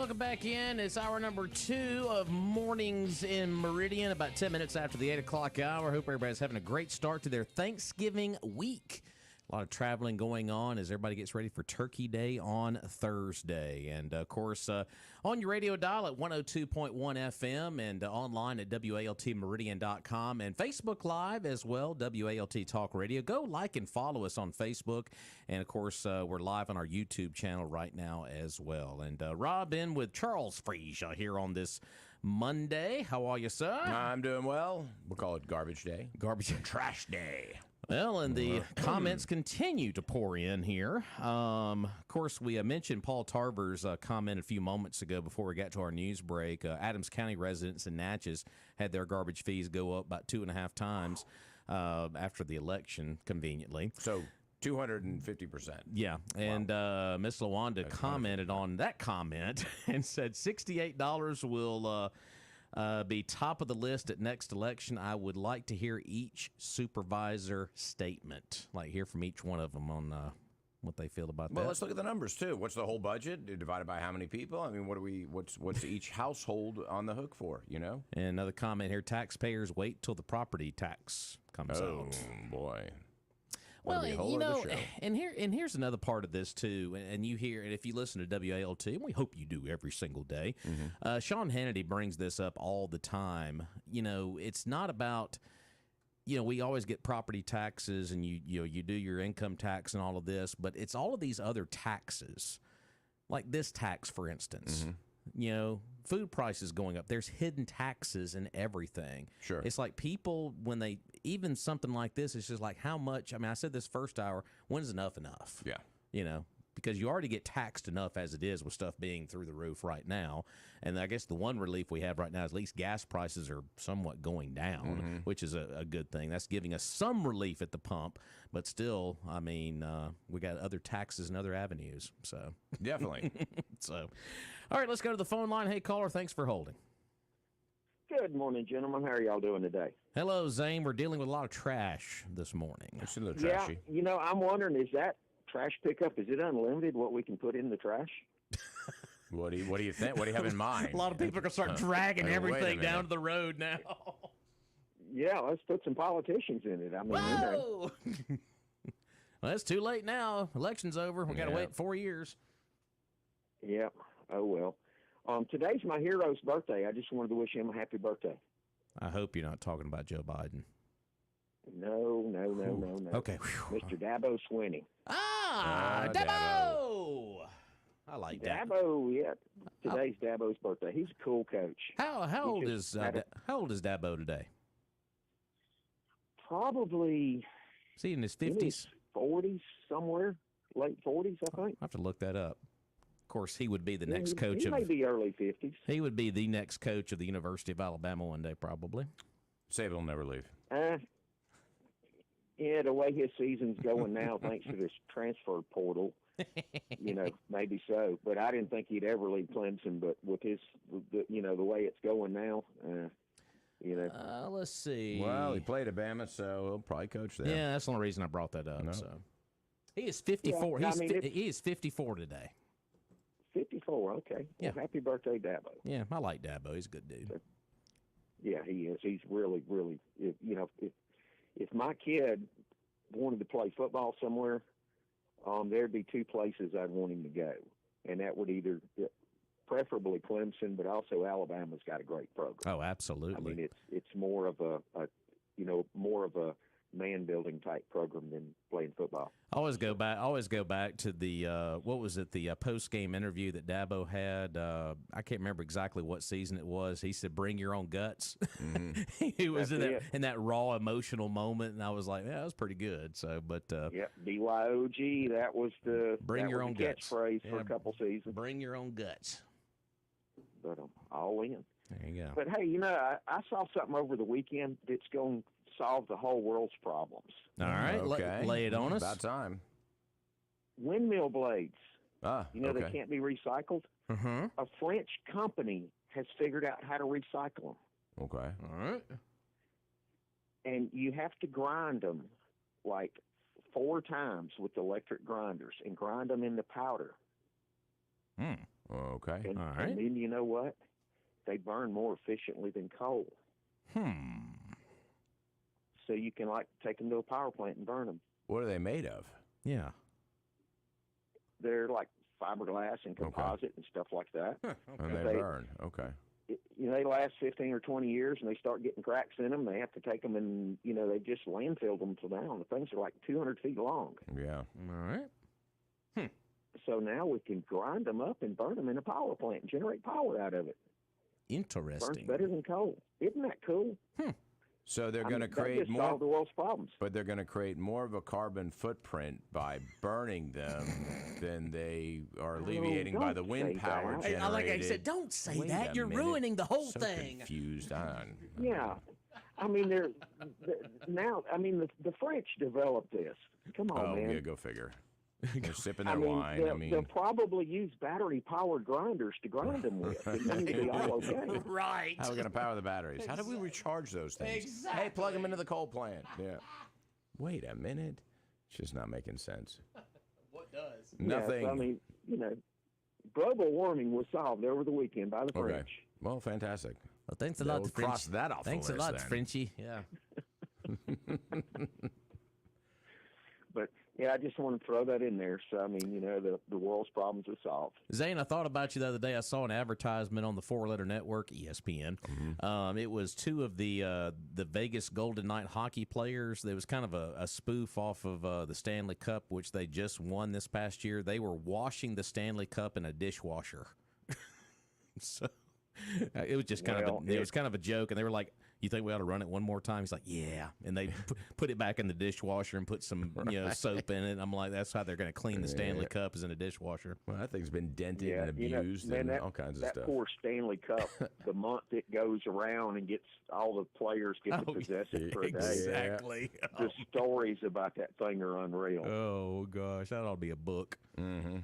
welcome back in. It's hour number 2 of Mornings in Meridian, about 10 minutes after the 8 o'clock hour. Hope everybody's having a great start to their Thanksgiving week. A lot of traveling going on as everybody gets ready for Turkey Day on Thursday. And, of course, on your radio dial at 102.1 FM and online at WALTmeridian.com and Facebook Live as well, WALT Talk Radio. Go like and follow us on Facebook. And, of course, we're live on our YouTube channel right now as well. And Rob in with Charles Friesia here on this Monday. How are you, sir? I'm doing well. We'll call it Garbage Day. Garbage Trash Day. Well, and the comments continue to pour in here. Of course, we mentioned Paul Tarver's comment a few moments ago before we got to our news break. Adams County residents in Natchez had their garbage fees go up about 2.5 times after the election, conveniently. So 250%. Yeah, and Miss LaWanda commented on that comment and said $68 will be top of the list at next election. I would like to hear each supervisor statement, like hear from each one of them on what they feel about that. Well, let's look at the numbers too. What's the whole budget divided by how many people? I mean, what's each household on the hook for? You know. And another comment here: taxpayers wait till the property tax comes out. Oh boy. Well, you know, and here's another part of this too, and you hear, and if you listen to WALT, and we hope you do every single day, Sean Hannity brings this up all the time. You know, it's not about, you know, we always get property taxes, and you do your income tax and all of this, but it's all of these other taxes, like this tax, for instance. You know, food prices going up. There's hidden taxes and everything. Sure. It's like people, when they, even something like this, it's just like how much, I mean, I said this first hour, when is enough? Yeah. You know, because you already get taxed enough as it is with stuff being through the roof right now. And I guess the one relief we have right now is at least gas prices are somewhat going down, which is a good thing. That's giving us some relief at the pump. But still, I mean, we got other taxes and other avenues. So Definitely. So, all right, let's go to the phone line. Hey, caller, thanks for holding. Good morning, gentlemen. How are y'all doing today? Hello, Zane. We're dealing with a lot of trash this morning. It's a little trashy. Yeah, you know, I'm wondering, is that trash pickup, is it unlimited what we can put in the trash? What do you think? What do you have in mind? A lot of people are going to start dragging everything down to the road now. Yeah, let's put some politicians in it. I mean, whoa! Well, it's too late now. Election's over. We got to wait 4 years. Yeah. Oh, well. Today's my hero's birthday. I just wanted to wish him a happy birthday. I hope you're not talking about Joe Biden. No. Okay. Mr. Dabo Swinney. Dabo! I like Dabo. Dabo, yeah. Today's Dabo's birthday. He's a cool coach. How old is Dabo today? Probably. Is he in his 50s? 40s somewhere. Late 40s, I think. I have to look that up. Of course, he would be the next coach he may be early 50s. He would be the next coach of the University of Alabama one day, probably. Saban will never leave. Yeah, the way his season's going now, thanks to this transfer portal, you know, maybe so. But I didn't think he'd ever leave Clemson. But with his, the way it's going now, you know. Let's see. Well, he played at Bama, so he'll probably coach there. Yeah, that's the only reason I brought that up. No. So he is 54. Yeah, he is 54 today. 54. Okay. Yeah. Well, happy birthday, Dabo. Yeah, I like Dabo. He's a good dude. So, yeah, he is. He's really, really. If my kid wanted to play football somewhere, there'd be 2 places I'd want him to go, and that would either, preferably Clemson, but also Alabama's got a great program. Oh, absolutely. I mean, it's more of a man building type program than playing football. I always go back to the what was it, the post game interview that Dabo had. I can't remember exactly what season it was. He said, "Bring your own guts." He was in that raw emotional moment, and I was like, "Yeah, that was pretty good." So, but yeah, BYOG, that was the bring your own guts catchphrase for a couple seasons. Bring your own guts. But I'm all in. There you go. But hey, you know, I saw something over the weekend that's going to solve the whole world's problems. All right, okay. Lay it on us. About time. Windmill blades. They can't be recycled. Mm-hmm. A French company has figured out how to recycle them. Okay. All right. And you have to grind them like 4 times with electric grinders and grind them into powder. Okay. And, All right. and then you know what? They burn more efficiently than coal. So you can take them to a power plant and burn them. What are they made of? Yeah. They're like fiberglass and composite and stuff like that. And they burn. Okay. They last 15 or 20 years, and they start getting cracks in them. They have to take them and, they just landfill them to down. The things are like 200 feet long. Yeah. All right. So now we can grind them up and burn them in a power plant and generate power out of it. Interesting. Burns better than coal. Isn't that cool? So they're going to that create just more solve the world's problems. But they're going to create more of a carbon footprint by burning them than they are alleviating by the wind power generated. Like I said, don't say Wait that. a You're minute. ruining the whole So thing. Confused on. Yeah. I mean, the French developed this. Come on, Oh, man. yeah, go figure. They're sipping their wine. They'll probably use battery-powered grinders to grind them with. And then it'll be all okay. Right. How are we going to power the batteries? How do we recharge those things? Exactly. Hey, plug them into the coal plant. Yeah. Wait a minute. It's just not making sense. What does? Nothing. Yes, I mean, global warming was solved over the weekend by the French. Okay. Well, fantastic. Well, thanks a They'll lot, cross French. that off the Thanks a list lot, then. Frenchie. Yeah. But yeah, I just want to throw that in there. So I mean, the world's problems are solved. Zane, I thought about you the other day. I saw an advertisement on the 4-letter network, ESPN. It was two of the Vegas Golden Knight hockey players. There was kind of a spoof off of the Stanley Cup, which they just won this past year. They were washing the Stanley Cup in a dishwasher. So it was just it was kind of a joke, and they were like, "You think we ought to run it one more time?" He's like, "Yeah," and they put it back in the dishwasher and put some soap in it. I'm like, that's how they're going to clean the Stanley Cup, is in a dishwasher. Well, that thing's been dented and abused and all kinds of that stuff. That poor Stanley Cup, the month it goes around and gets all the players get to possess it for a day. Exactly. The stories about that thing are unreal. Oh gosh, that ought to be a book. Mm-hmm.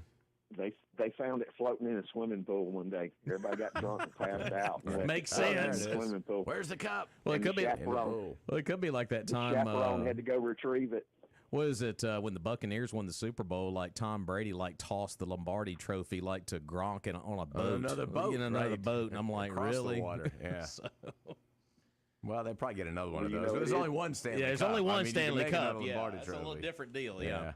They found it floating in a swimming pool one day. Everybody got drunk and passed out. And Makes sense. Swimming pool. Where's the cup? Well, it could be. Chaperone, Well, it could be like that the time. chaperone had to go retrieve it. Was it when the Buccaneers won the Super Bowl? Like Tom Brady, tossed the Lombardi Trophy to Gronk on a boat, another boat, another right. boat. And I'm like, Across really? the water. Yeah. So, Well, they probably get another one of you those. know, But there's only one Stanley Cup. yeah, there's only one I mean, Stanley you can make Cup. another Yeah, Lombardi it's a little Trophy. different deal. Yeah.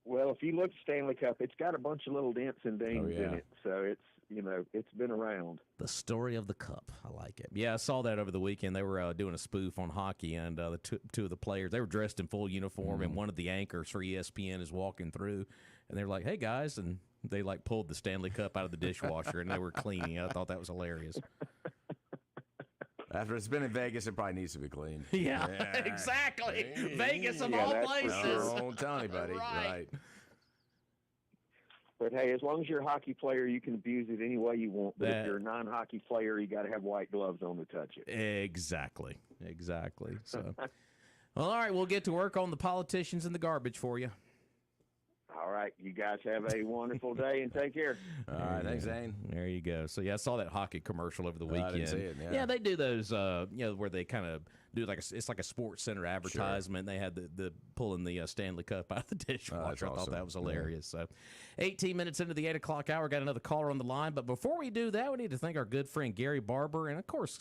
Well, if you look at Stanley Cup, it's got a bunch of little dents and dings in it, so it's it's been around. The story of the cup. I like it. Yeah, I saw that over the weekend. They were doing a spoof on hockey, and the two of the players, they were dressed in full uniform, and one of the anchors for ESPN is walking through, and they're like, "Hey guys," and they pulled the Stanley Cup out of the dishwasher, and they were cleaning it. I thought that was hilarious. After it's been in Vegas, it probably needs to be cleaned. Yeah, exactly. Vegas of all places. Don't tell anybody. Right. But hey, as long as you're a hockey player, you can abuse it any way you want. But if you're a non-hockey player, you got to have white gloves on to touch it. Exactly. So, well, all right, we'll get to work on the politicians and the garbage for you. All right, you guys have a wonderful day and take care. All right, thanks, Zane. There you go. So yeah, I saw that hockey commercial over the weekend. I didn't see it. Yeah, they do those. Where they kind of do it's like a Sports Center advertisement. Sure. They had the pulling the Stanley Cup out of the dishwasher. I thought that was hilarious. Yeah. So, 18 minutes into the 8 o'clock hour, got another caller on the line. But before we do that, we need to thank our good friend Gary Barber and of course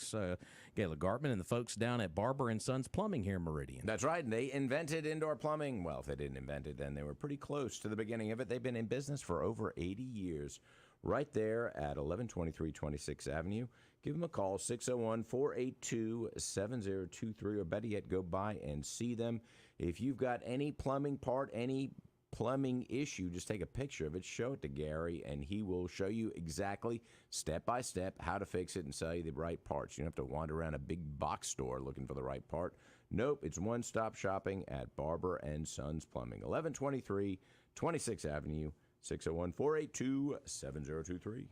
Gayla Gartman and the folks down at Barber and Sons Plumbing here in Meridian. That's right. And they invented indoor plumbing. Well, if they didn't invent it, then they were pretty close to the beginning of it. They've been in business for over 80 years. Right there at 1123 26th Avenue. Give them a call, 601-482-7023, or better yet, go by and see them. If you've got any plumbing part, any plumbing issue, just take a picture of it, show it to Gary, and he will show you exactly, step by step, how to fix it and sell you the right parts. You don't have to wander around a big box store looking for the right part. Nope, it's one-stop shopping at Barber and Sons Plumbing, 1123 26th Avenue, 601-482-7023.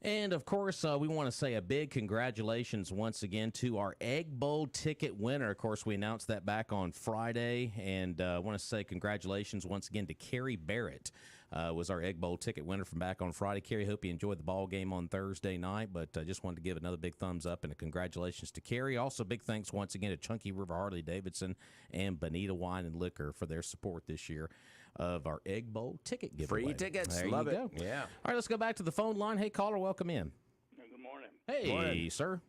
And, of course, we want to say a big congratulations once again to our Egg Bowl ticket winner. Of course, we announced that back on Friday, and I want to say congratulations once again to Carrie Barrett. Was our Egg Bowl ticket winner from back on Friday. Carrie, hope you enjoyed the ball game on Thursday night, but I just wanted to give another big thumbs up and a congratulations to Carrie. Also, big thanks once again to Chunky River Harley Davidson and Bonita Wine and Liquor for their support this year. of our Egg Bowl ticket giveaway. Free tickets. There Love you it. go. Yeah. All right, let's go back to the phone line. Hey, caller, welcome in. Good morning. Hey, Morning. sir.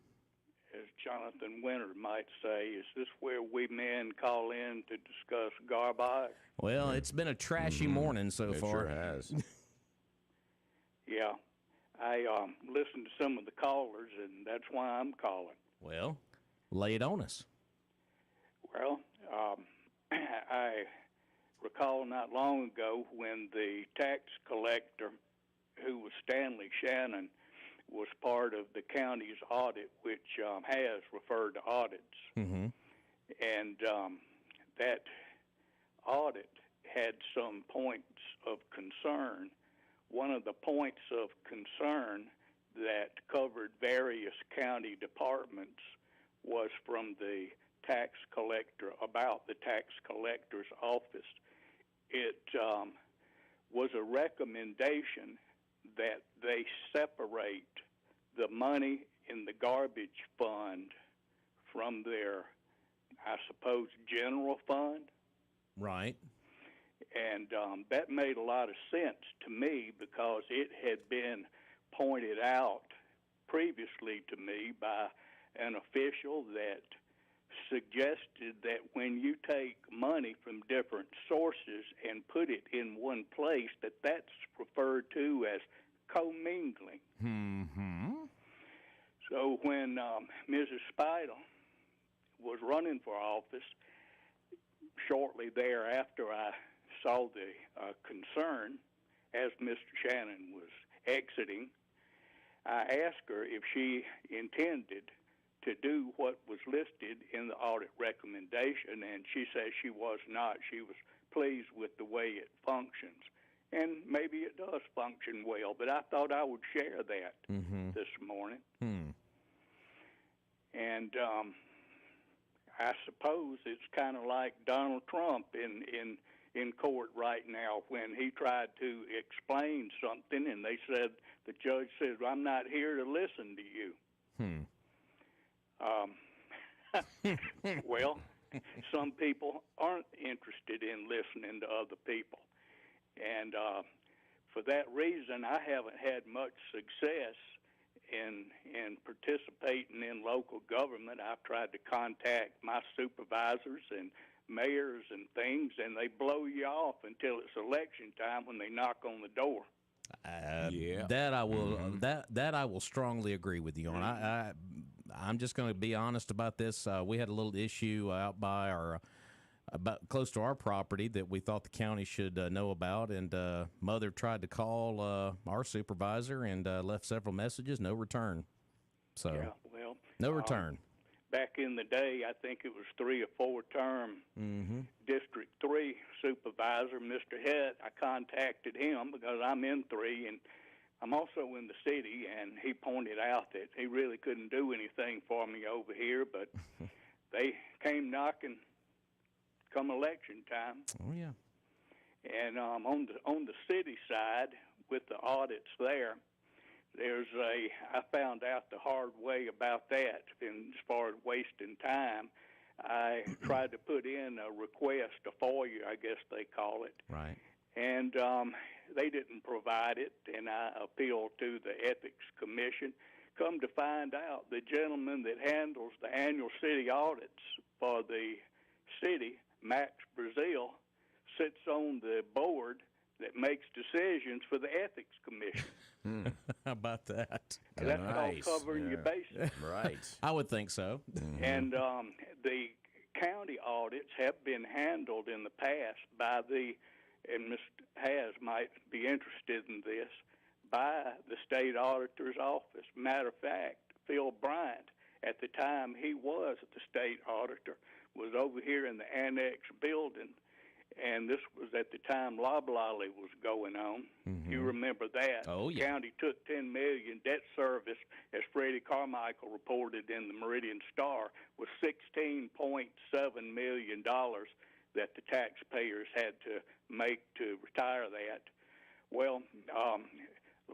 As Jonathan Winter might say, is this where we men call in to discuss garbage? Well, it's been a trashy morning so It far. sure has. Yeah. I listened to some of the callers, and that's why I'm calling. Well, lay it on us. Well, I recall not long ago when the tax collector, who was Stanley Shannon, was part of the county's audit, which has referred to audits. Mm-hmm. And that audit had some points of concern. One of the points of concern that covered various county departments was from the tax collector, about the tax collector's office. It was a recommendation that they separate the money in the garbage fund from their, I suppose, general fund. Right. And that made a lot of sense to me because it had been pointed out previously to me by an official that suggested that when you take money from different sources and put it in one place, that's referred to as commingling. Mm-hmm. So when Mrs. Speidel was running for office, shortly thereafter I saw the concern as Mr. Shannon was exiting. I asked her if she intended to do what was listed in the audit recommendation, and she said she was not. She was pleased with the way it functions. And maybe it does function well, but I thought I would share that this morning. And I suppose it's kind of like Donald Trump in court right now when he tried to explain something, and the judge said, I'm not here to listen to you. Well, some people aren't interested in listening to other people. And for that reason, I haven't had much success in participating in local government. I've tried to contact my supervisors and mayors and things, and they blow you off until it's election time when they knock on the door. That I will that I will strongly agree with you on. I'm just going to be honest about this. We had a little issue out by about close to our property that we thought the county should know about, and Mother tried to call our supervisor and left several messages, no return. So no return. Back in the day, I think it was 3 or 4 term District 3 supervisor, Mr. Head. I contacted him because I'm in 3, and I'm also in the city, and he pointed out that he really couldn't do anything for me over here, but they came knocking come election time. Oh, yeah. And on the city side, with the audits there, I found out the hard way about that. And as far as wasting time, I tried to put in a request, a FOIA, I guess they call it. Right. And they didn't provide it, and I appealed to the Ethics Commission. Come to find out, the gentleman that handles the annual city audits for the city, Max Brazil, sits on the board that makes decisions for the Ethics Commission. How about that? That's all covering your bases. Right. I would think so. And the county audits have been handled in the past by and Mr. Has might be interested in this, by the state auditor's office. Matter of fact, Phil Bryant, at the time he was the state auditor, was over here in the annex building, and this was at the time Loblolly was going on. You remember that? Oh, yeah. The county took $10 million debt service, as Freddie Carmichael reported in the Meridian Star, was $16.7 million that the taxpayers had to make to retire that. Well,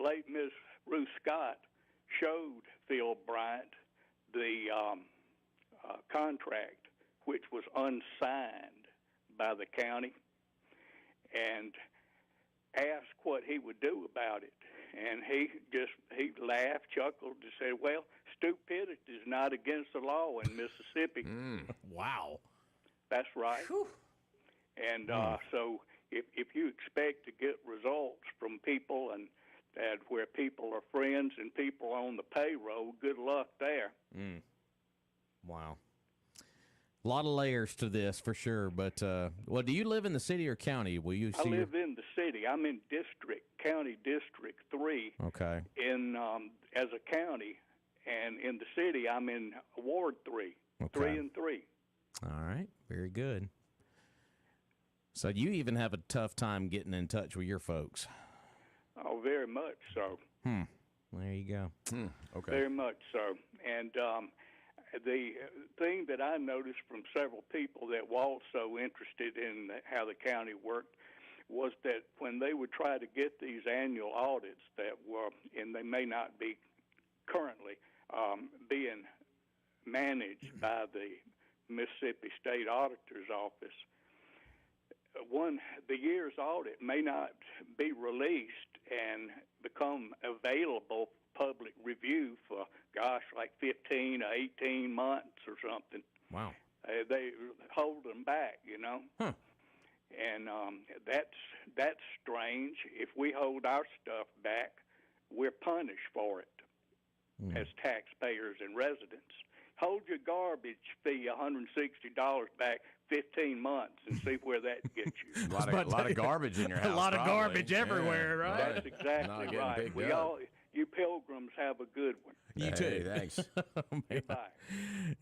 late Ms. Ruth Scott showed Phil Bryant the contract, which was unsigned by the county. and asked what he would do about it. And he laughed, chuckled, and said, well, stupidity is not against the law in Mississippi. Wow. That's right. Whew. And so if you expect to get results from people and where people are friends and people on the payroll, good luck there. Wow. A lot of layers to this for sure. But, well, do you live in the city or county? Will you see I live in the city. I'm in County District 3. Okay. In as a county, and in the city, I'm in Ward 3. Okay. 3 and 3. All right. Very good. So you even have a tough time getting in touch with your folks. Oh, very much so. There you go. Okay. Very much so. And the thing that I noticed from several people that were also interested in how the county worked was that when they would try to get these annual audits that were, and they may not be currently being managed by the Mississippi State Auditor's Office, the year's audit may not be released and become available public review for, like 15 or 18 months or something. Wow. They hold them back, And that's strange. If we hold our stuff back, we're punished for it as taxpayers and residents. Hold your garbage fee, $160 back 15 months and see where that gets you. A lot of garbage in your house. A lot of probably. garbage everywhere, right? That's exactly right. You pilgrims have a good one. You too. Thanks. Goodbye.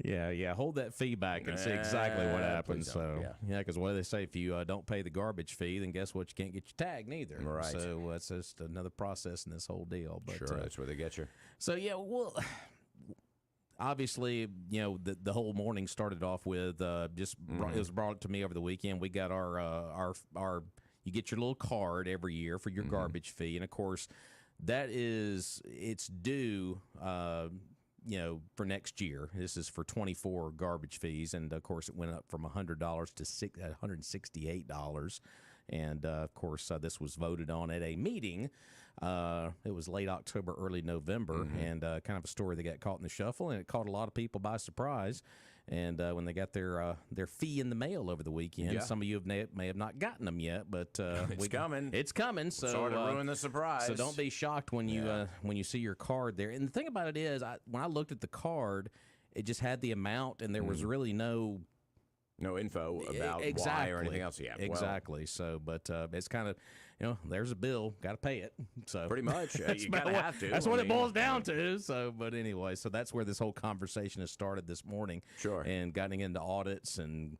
Yeah. Hold that fee back and see exactly what happens. So, because what do they say? If you don't pay the garbage fee, then guess what? You can't get your tag neither. Right. So that's just another process in this whole deal. But, sure, that's where they get you. So well, obviously, the whole morning started off with it was brought to me over the weekend. We got our you get your little card every year for your garbage fee, and of course, it's due, for next year. This is for 24 garbage fees, and of course, it went up from $100 to $168. And of course, this was voted on at a meeting. It was late October, early November, and kind of a story that got caught in the shuffle, and it caught a lot of people by surprise. And when they got their fee in the mail over the weekend, some of you may have not gotten them yet, but it's coming. It's coming. So sort of ruin the surprise. So don't be shocked when you see your card there. And the thing about it is, when I looked at the card, it just had the amount, and there was really no info about why or anything else. Yeah, exactly. So, but it's kind of, there's a bill, got to pay it. So pretty much, you gotta have to. That's what it boils down to. So, but anyway, so that's where this whole conversation has started this morning. Sure. And getting into audits and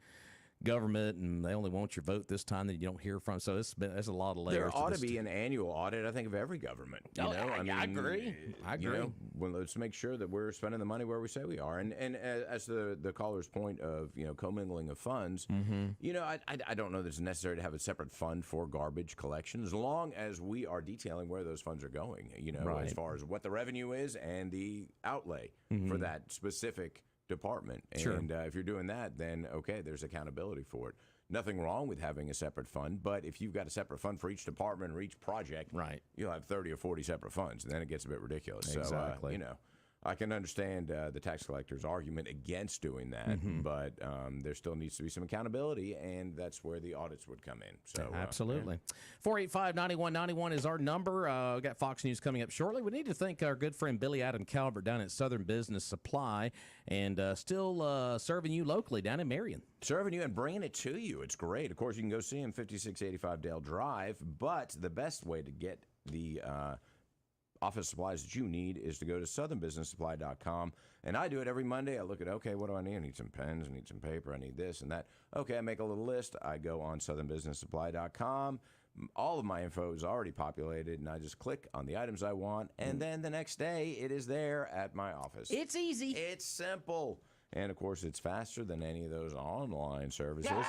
government, and they only want your vote this time that you don't hear from. So there's a lot of layers. There ought to be an annual audit, I think, of every government. I agree. Let's make sure that we're spending the money where we say we are. And as the caller's point of commingling of funds, I don't know that it's necessary to have a separate fund for garbage collection, as long as we are detailing where those funds are going. Right. As far as what the revenue is and the outlay for that specific department. Sure. And if you're doing that, then okay, there's accountability for it. Nothing wrong with having a separate fund, but if you've got a separate fund for each department or each project, right, you'll have 30 or 40 separate funds, and then it gets a bit ridiculous. Exactly. So, I can understand the tax collector's argument against doing that, but there still needs to be some accountability, and that's where the audits would come in. So absolutely. 485-9191 is our number. We've got Fox News coming up shortly. We need to thank our good friend Billy Adam Calvert down at Southern Business Supply, and still serving you locally down in Meridian. Serving you and bringing it to you. It's great. Of course, you can go see him 5685 Dale Drive, but the best way to get the office supplies that you need is to go to southernbusinesssupply.com. And I do it every Monday. I look at, okay, what do I need? I need some pens, I need some paper, I need this and that. Okay, I make a little list. I go on southernbusinesssupply.com. All of my info is already populated, and I just click on the items I want, and then the next day it is there at my office. It's easy. It's simple. And, of course, it's faster than any of those online services.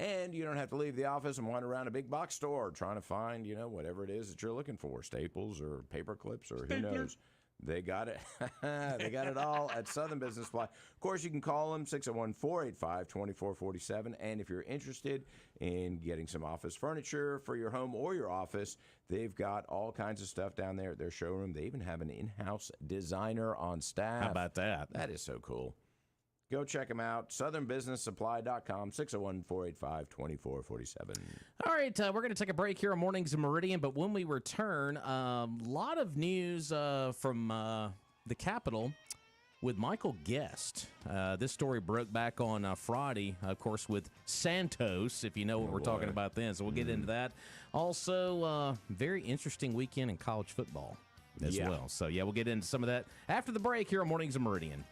And you don't have to leave the office and wander around a big box store trying to find, whatever it is that you're looking for, staples or paper clips or who knows. They got it. They got it all at Southern Business Supply. Of course, you can call them 601-485-2447. And if you're interested in getting some office furniture for your home or your office, they've got all kinds of stuff down there at their showroom. They even have an in-house designer on staff. How about that? That is so cool. Go check them out. SouthernBusinessSupply.com, 601-485-2447. All right, we're going to take a break here on Mornings in Meridian, but when we return, a lot of news from the Capitol with Michael Guest. This story broke back on Friday, of course, with Santos, if you know what we're talking about then. So we'll get into that. Also, very interesting weekend in college football as well. So, we'll get into some of that after the break here on Mornings in Meridian.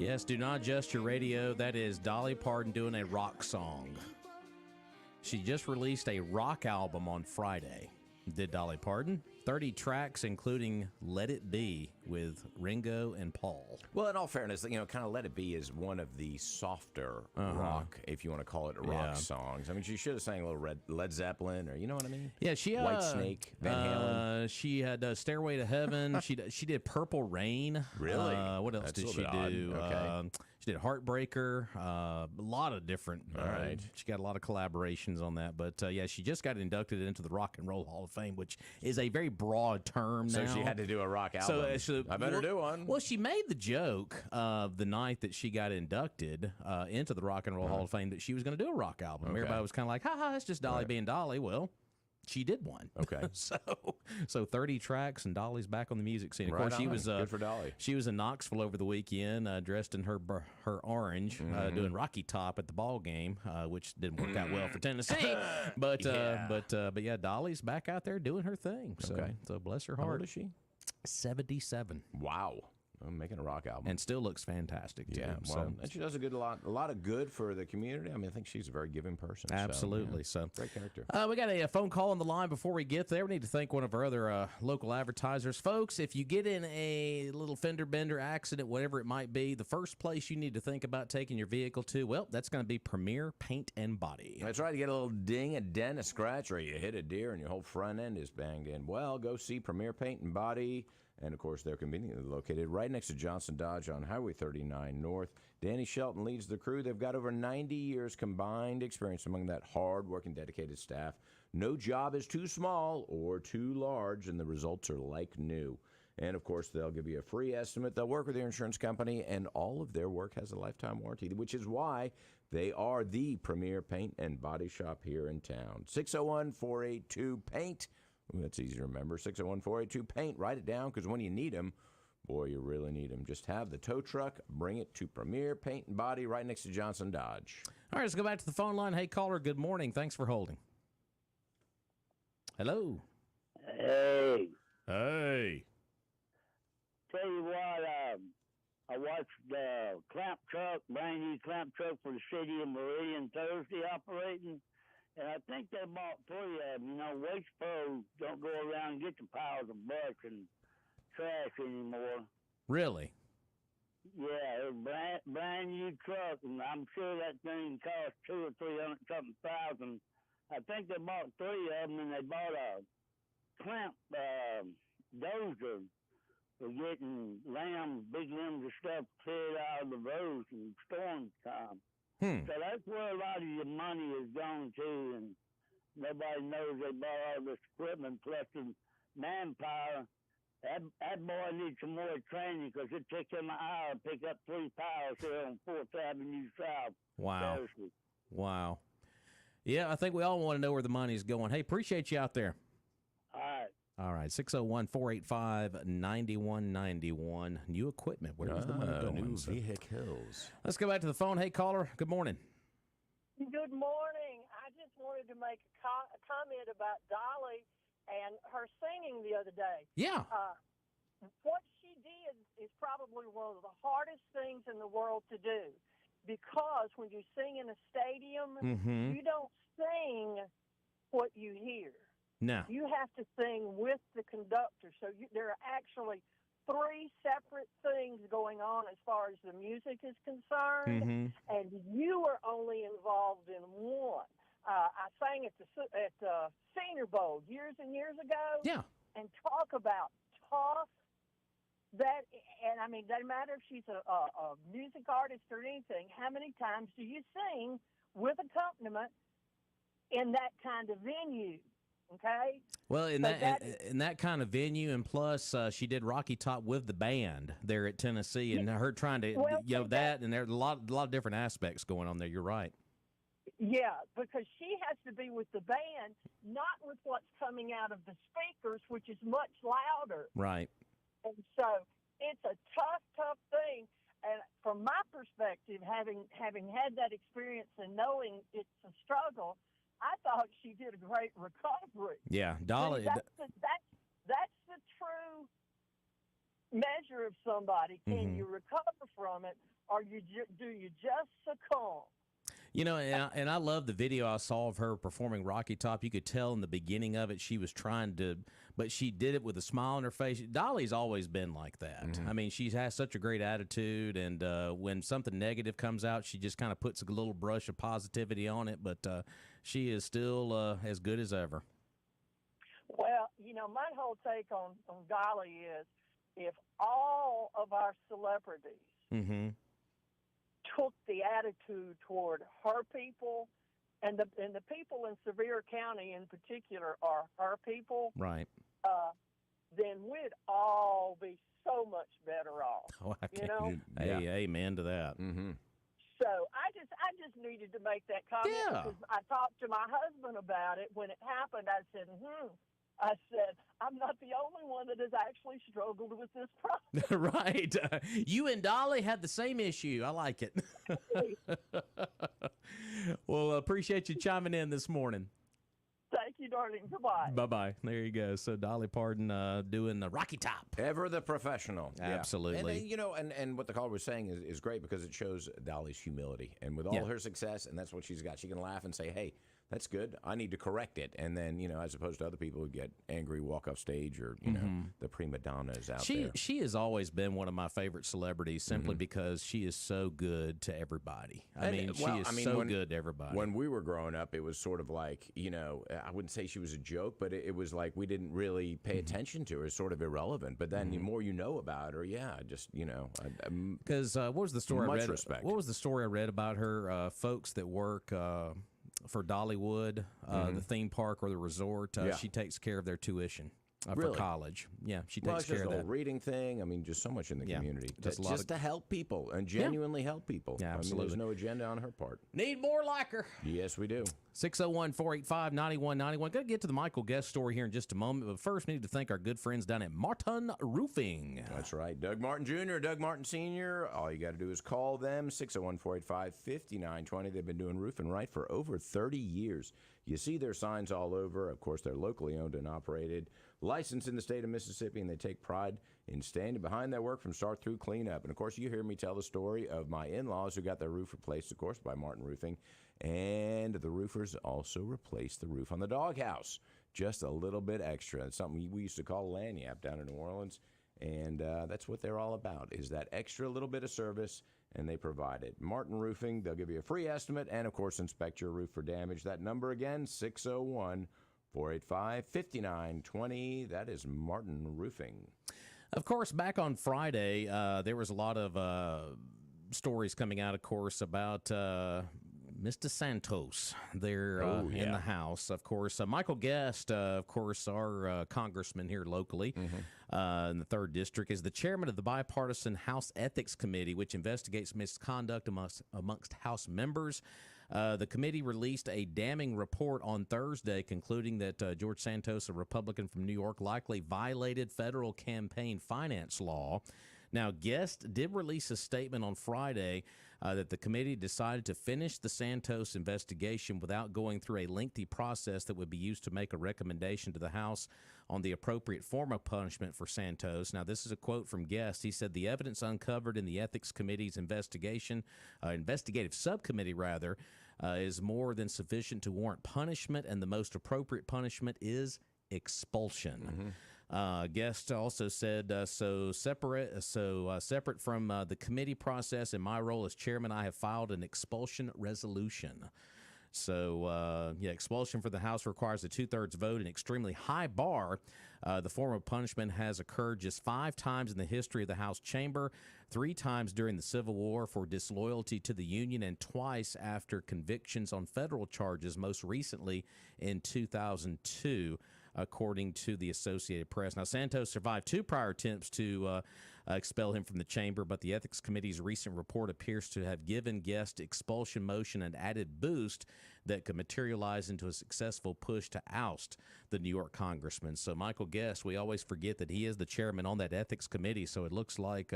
Yes, do not adjust your radio. That is Dolly Parton doing a rock song. She just released a rock album on Friday. Did Dolly Parton? 30 tracks, including Let It Be with Ringo and Paul. Well, in all fairness, kind of Let It Be is one of the softer rock, if you want to call it rock songs. I mean, she should have sang a little Led Zeppelin, or you know what I mean? Yeah, she White Snake, Van Halen. She had Stairway to Heaven. she did Purple Rain. Really? What else did she do? Okay. She did Heartbreaker. A lot of different. All right. She got a lot of collaborations on that. But yeah, she just got inducted into the Rock and Roll Hall of Fame, which is a very broad term now. So she had to do a rock album. So I better do one. Well, she made the joke the night that she got inducted into the Rock and Roll Hall of Fame that she was going to do a rock album. Okay. Everybody was kind of like, ha ha, that's just Dolly being Dolly. Well, she did one. Okay. so 30 tracks, and Dolly's back on the music scene. Of course, she was good for Dolly. She was in Knoxville over the weekend, dressed in her orange, doing Rocky Top at the ball game, which didn't work out well for Tennessee. But yeah, Dolly's back out there doing her thing. So bless her heart. How old is she? 77. Wow. I'm making a rock album. And still looks fantastic, too. Yeah, well, and she does a lot of good for the community. I mean, I think she's a very giving person. Absolutely. So great character. We got a phone call on the line before we get there. We need to thank one of our other local advertisers. Folks, if you get in a little fender bender accident, whatever it might be, the first place you need to think about taking your vehicle to, well, that's going to be Premier Paint and Body. That's right. You get a little ding, a dent, a scratch, or you hit a deer and your whole front end is banged in. Well, go see Premier Paint and Body. And, of course, they're conveniently located right next to Johnson Dodge on Highway 39 North. Danny Shelton leads the crew. They've got over 90 years combined experience among that hard-working, dedicated staff. No job is too small or too large, and the results are like new. And, of course, they'll give you a free estimate. They'll work with your insurance company, and all of their work has a lifetime warranty, which is why they are the premier paint and body shop here in town. 601-482-PAINT. That's easy to remember. 601-482-PAINT. Write it down, because when you need them, boy, you really need them. Just have the tow truck, bring it to Premier Paint and Body right next to Johnson Dodge. All right, let's go back to the phone line. Hey, caller, good morning. Thanks for holding. Hello. Hey. Hey. Tell you what, I watched the brand new clamp truck for the city of Meridian Thursday operating. And I think they bought 3 of them. Waste pros don't go around and get the piles of butt and trash anymore. Really? Yeah, it's a brand new truck, and I'm sure that thing cost $200,000 or $300,000. I think they bought 3 of them, and they bought a clamp dozer for getting big limbs of stuff cleared out of the roads in storm time. So that's where a lot of your money is going to, and nobody knows they bought all this equipment plus the manpower. That boy needs some more training, because it took him an hour to pick up 3 piles here on 4th Avenue South. Wow. Thursday. Wow. Yeah, I think we all want to know where the money's going. Hey, appreciate you out there. All right, 601-485-9191. New equipment. Where's the money going? New vehicles. Let's go back to the phone. Hey, caller. Good morning. Good morning. I just wanted to make a comment about Dolly and her singing the other day. Yeah. What she did is probably one of the hardest things in the world to do, because when you sing in a stadium, you don't sing what you hear. No. You have to sing with the conductor. So there are actually 3 separate things going on as far as the music is concerned, and you are only involved in one. I sang at the Senior Bowl years and years ago. Yeah. And talk about tough. And I mean, doesn't matter if she's a music artist or anything. How many times do you sing with accompaniment in that kind of venue? Okay. Well, in that kind of venue, and plus she did Rocky Top with the band there at Tennessee, and her trying to that, and there's a lot of different aspects going on there. You're right. Yeah, because she has to be with the band, not with what's coming out of the speakers, which is much louder. Right. And so it's a tough thing. And from my perspective, having had that experience and knowing it's a struggle, I thought she did a great recovery. Yeah, Dolly. That's the true measure of somebody. Can you recover from it, or do you just succumb? You know, and I love the video I saw of her performing Rocky Top. You could tell in the beginning of it she was trying to, but she did it with a smile on her face. Dolly's always been like that. I mean, she has such a great attitude, and when something negative comes out, she just kind of puts a little brush of positivity on it, but she is still as good as ever. Well, you know, my whole take on Dolly is if all of our celebrities took the attitude toward her people, and the people in Sevier County in particular are her people, right? Then we'd all be so much better off. Oh, I you know? Hey, amen to that. So I just needed to make that comment because I talked to my husband about it when it happened. I said, I said, I'm not the only one that has actually struggled with this problem. Right. You and Dolly had the same issue. I like it. Well, appreciate you chiming in this morning. Thank you, darling. Goodbye. Bye-bye. There you go. So Dolly Parton doing the Rocky Top. Ever the professional. Absolutely. And, you know, and what the caller was saying is great because it shows Dolly's humility. And with all her success, and that's what she's got, she can laugh and say, hey, that's good. I need to correct it. And then, you know, as opposed to other people who get angry, walk off stage, or, you know, the prima donnas out there. She has always been one of my favorite celebrities simply because she is so good to everybody. I mean, she is so good to everybody. When we were growing up, it was sort of like, you know, I wouldn't say she was a joke, but it was like we didn't really pay attention to her. It's sort of irrelevant. But then the more you know about her, just, you know. Because what was the story I read? Respect. What was the story I read about her? Folks that work for Dollywood, the theme park or the resort, she takes care of their tuition for college. Yeah, she takes care of that. Just a reading thing. I mean, just so much in the community. Just to help people and genuinely help people. Yeah, absolutely. I mean, there's no agenda on her part. Need more like her. Yes, we do. 601-485-9191. Going to get to the Michael Guest story here in just a moment, but first we need to thank our good friends down at Martin Roofing. That's right. Doug Martin Jr., Doug Martin Sr., all you got to do is call them, 601-485-5920. They've been doing roofing right for over 30 years. You see their signs all over. Of course, they're locally owned and operated, licensed in the state of Mississippi, and they take pride in standing behind their work from start through cleanup. And, of course, you hear me tell the story of my in-laws who got their roof replaced, of course, by Martin Roofing. And the roofers also replaced the roof on the doghouse. Just a little bit extra. It's something we used to call lanyap down in New Orleans. And that's what they're all about, is that extra little bit of service, and they provide it. Martin Roofing, they'll give you a free estimate and, of course, inspect your roof for damage. That number again, 601-485-5920. That is Martin Roofing. Of course, back on Friday, there was a lot of stories coming out, of course, about Mr. Santos there in the House. Of course, Michael Guest, of course, our congressman here locally in the 3rd District, is the chairman of the bipartisan House Ethics Committee, which investigates misconduct amongst House members. The committee released a damning report on Thursday concluding that George Santos, a Republican from New York, likely violated federal campaign finance law. Now, Guest did release a statement on Friday that the committee decided to finish the Santos investigation without going through a lengthy process that would be used to make a recommendation to the House on the appropriate form of punishment for Santos. Now, this is a quote from Guest. He said, "The evidence uncovered in the Ethics Committee's investigative subcommittee, is more than sufficient to warrant punishment, and the most appropriate punishment is expulsion." Guest also said, separate from the committee process, in my role as chairman, I have filed an expulsion resolution. So, expulsion for the House requires a 2/3 vote, an extremely high bar. The form of punishment has occurred just 5 times in the history of the House chamber, 3 times during the Civil War for disloyalty to the Union, and twice after convictions on federal charges, most recently in 2002. According to the Associated Press. Now, Santos survived 2 prior attempts to expel him from the chamber, but the Ethics Committee's recent report appears to have given Guest expulsion motion an added boost that could materialize into a successful push to oust the New York congressman. So Michael Guest, we always forget that he is the chairman on that Ethics Committee, so it looks like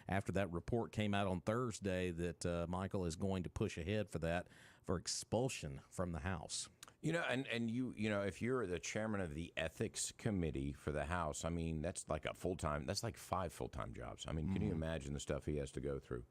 after that report came out on Thursday that Michael is going to push ahead for expulsion from the House. You know, and you know, if you're the chairman of the Ethics Committee for the House, I mean, that's like that's like 5 full-time jobs. I mean, can you imagine the stuff he has to go through?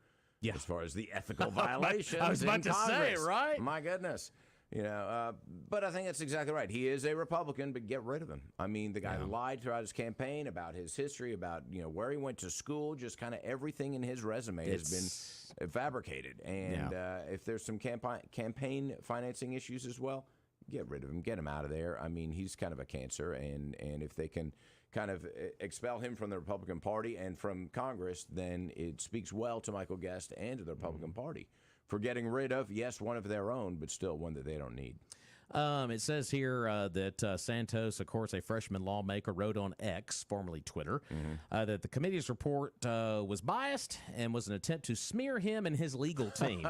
as far as the ethical violations. I was about to say, Congress. right? My goodness. But I think that's exactly right. He is a Republican, but get rid of him. I mean, the guy lied throughout his campaign about his history, about where he went to school, just kind of everything in his resume has been fabricated. And if there's some campaign financing issues as well, get rid of him, get him out of there. I mean, he's kind of a cancer, and if they can kind of expel him from the Republican Party and from Congress, then it speaks well to Michael Guest and to the Republican Party for getting rid of, yes, one of their own, but still one that they don't need. It says here that Santos, of course, a freshman lawmaker, wrote on X, formerly Twitter, that the committee's report was biased and was an attempt to smear him and his legal team.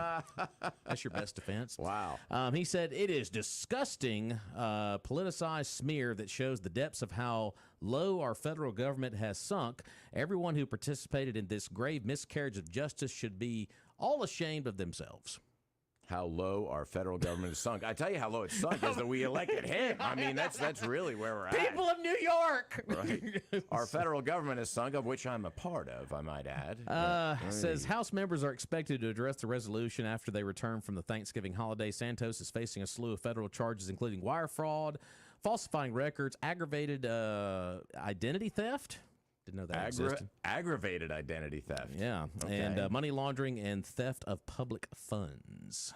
That's your best defense. Wow. He said, it is disgusting, politicized smear that shows the depths of how low our federal government has sunk. Everyone who participated in this grave miscarriage of justice should be all ashamed of themselves. How low our federal government has sunk. I tell you how low it's sunk is that we elected him. I mean, that's really where we're at. People of New York! Right. Our federal government has sunk, of which I'm a part of, I might add. Says House members are expected to address the resolution after they return from the Thanksgiving holiday. Santos is facing a slew of federal charges, including wire fraud, falsifying records, aggravated identity theft. Didn't know that existed. Aggravated identity theft. Yeah, okay. And money laundering and theft of public funds.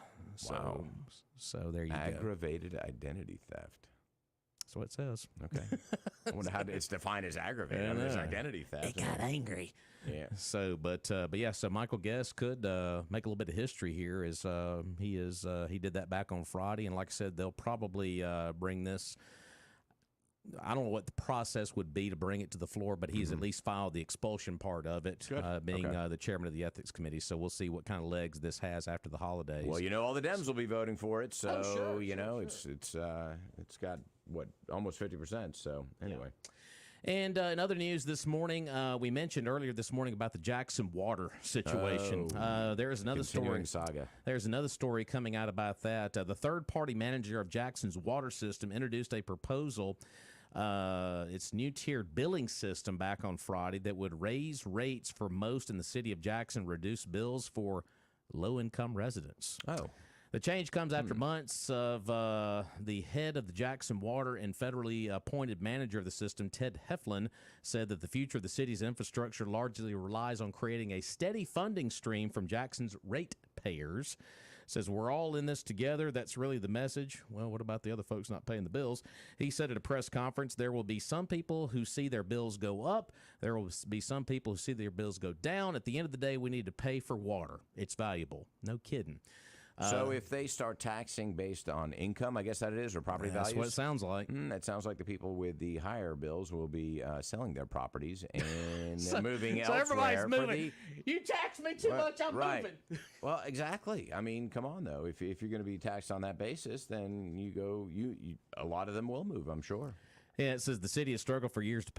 Wow. So there you go. Aggravated identity theft. That's what it says. Okay. I wonder how it's defined as aggravated. I mean, there's identity theft. It got angry. Yeah. So, but yeah. So Michael Guest could make a little bit of history here. He did that back on Friday, and like I said, they'll probably bring this. I don't know what the process would be to bring it to the floor, but he's at least filed the expulsion part of it, being the chairman of the ethics committee. So we'll see what kind of legs this has after the holidays. Well, all the Dems will be voting for it, so sure. It's got what almost 50%. So anyway. Yeah. And in other news this morning, we mentioned earlier this morning about the Jackson water situation. There is another story. Saga. There's another story coming out about that. The third-party manager of Jackson's water system introduced a proposal. Its new tiered billing system back on Friday that would raise rates for most in the city of Jackson, reduce bills for low-income residents. Oh. The change comes after months of the head of the Jackson Water and federally appointed manager of the system, Ted Heflin, said that the future of the city's infrastructure largely relies on creating a steady funding stream from Jackson's ratepayers. Says we're all in this together. That's really the message. Well, what about the other folks not paying the bills? He said at a press conference, there will be some people who see their bills go up. There will be some people who see their bills go down. At the end of the day, we need to pay for water. It's valuable. No kidding. So if they start taxing based on income, I guess that it is, or property values? That's what it sounds like. That sounds like the people with the higher bills will be selling their properties and moving elsewhere. So everybody's moving. You tax me too much, I'm moving. Well, exactly. I mean, come on, though. If you're going to be taxed on that basis, then a lot of them will move, I'm sure. Yeah, it says the city has struggled for years to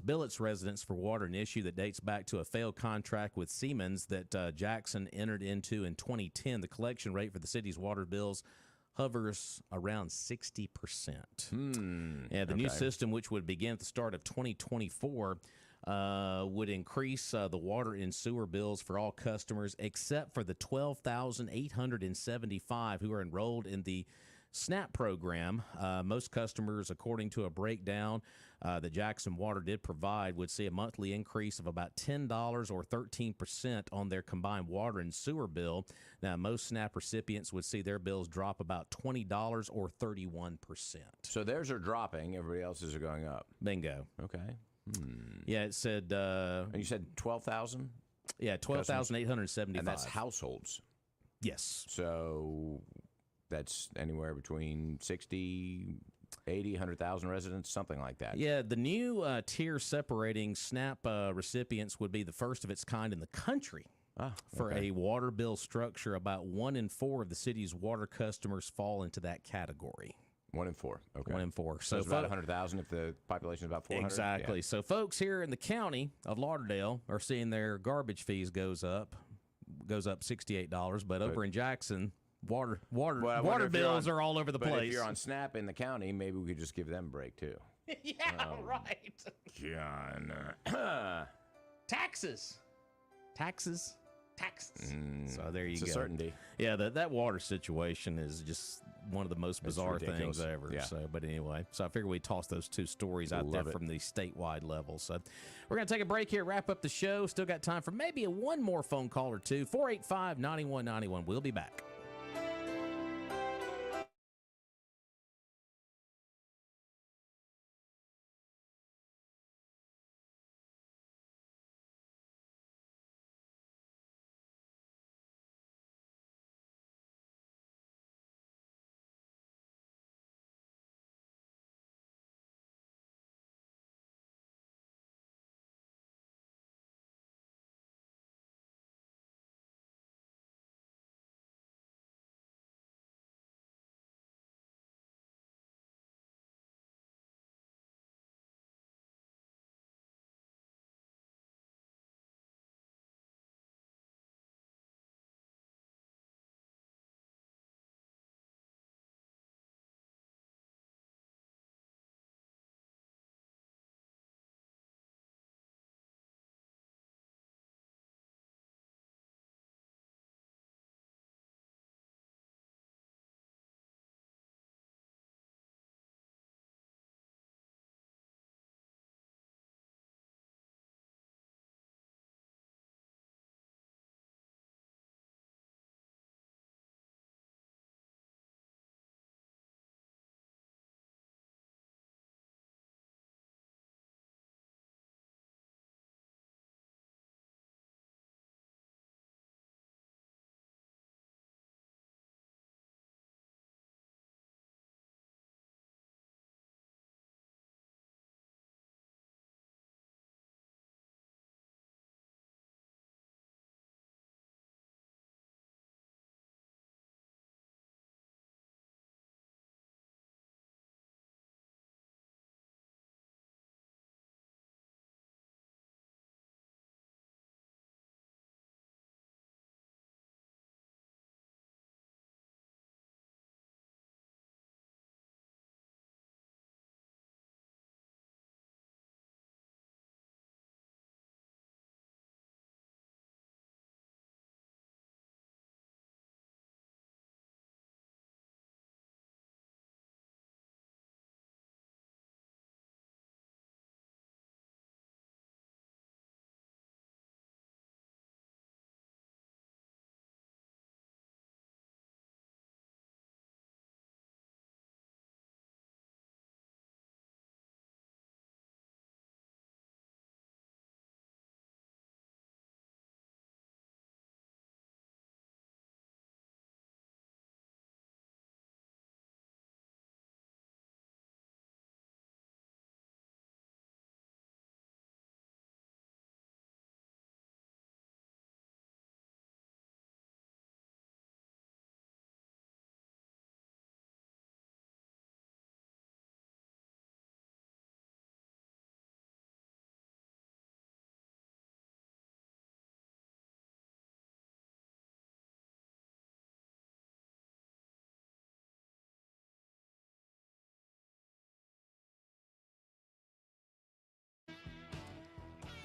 bill its residents for water, an issue that dates back to a failed contract with Siemens that Jackson entered into in 2010. The collection rate for the city's water bills hovers around 60%. The new system, which would begin at the start of 2024, would increase the water and sewer bills for all customers except for the 12,875 who are enrolled in the SNAP program. Most customers, according to a breakdown that Jackson Water did provide, would see a monthly increase of about $10 or 13% on their combined water and sewer bill. Now, most SNAP recipients would see their bills drop about $20 or 31%. So theirs are dropping. Everybody else's are going up. Bingo. Okay. Yeah, it said... and you said 12,000? Yeah, 12,875. And that's households? Yes. So... that's anywhere between 60, 80, 100,000 residents, something like that. Yeah, the new tier separating SNAP recipients would be the first of its kind in the country. For a water bill structure. About 1 in 4 of the city's water customers fall into that category. 1 in 4. Okay. 1 in 4. So it's about 100,000 if the population is about 400. Exactly. Yeah. So folks here in the county of Lauderdale are seeing their garbage fees goes up $68, but over in Jackson, water bills are all over the place. If you're on SNAP in the county, maybe we could just give them a break too. Yeah, right. John. Taxes. taxes. So there you it's go. a certainty. Yeah, that water situation is just one of the most bizarre things ever. Yeah. So, but anyway, so I figure we toss those two stories out there from the statewide level. So we're going to take a break here, wrap up the show. Still got time for maybe one more phone call or two. 485-9191. We'll be back.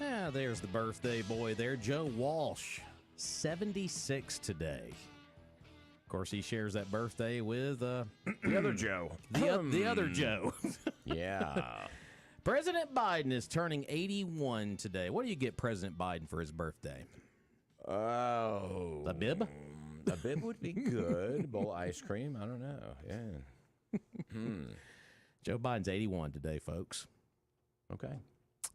Yeah, there's the birthday boy there, Joe Walsh, 76 today. Of course, he shares that birthday with the other Joe. The other Joe. Yeah. President Biden is turning 81 today. What do you get President Biden for his birthday? Oh. A bib? A bib would be good. A bowl of ice cream. I don't know. Yeah. Joe Biden's 81 today, folks. Okay.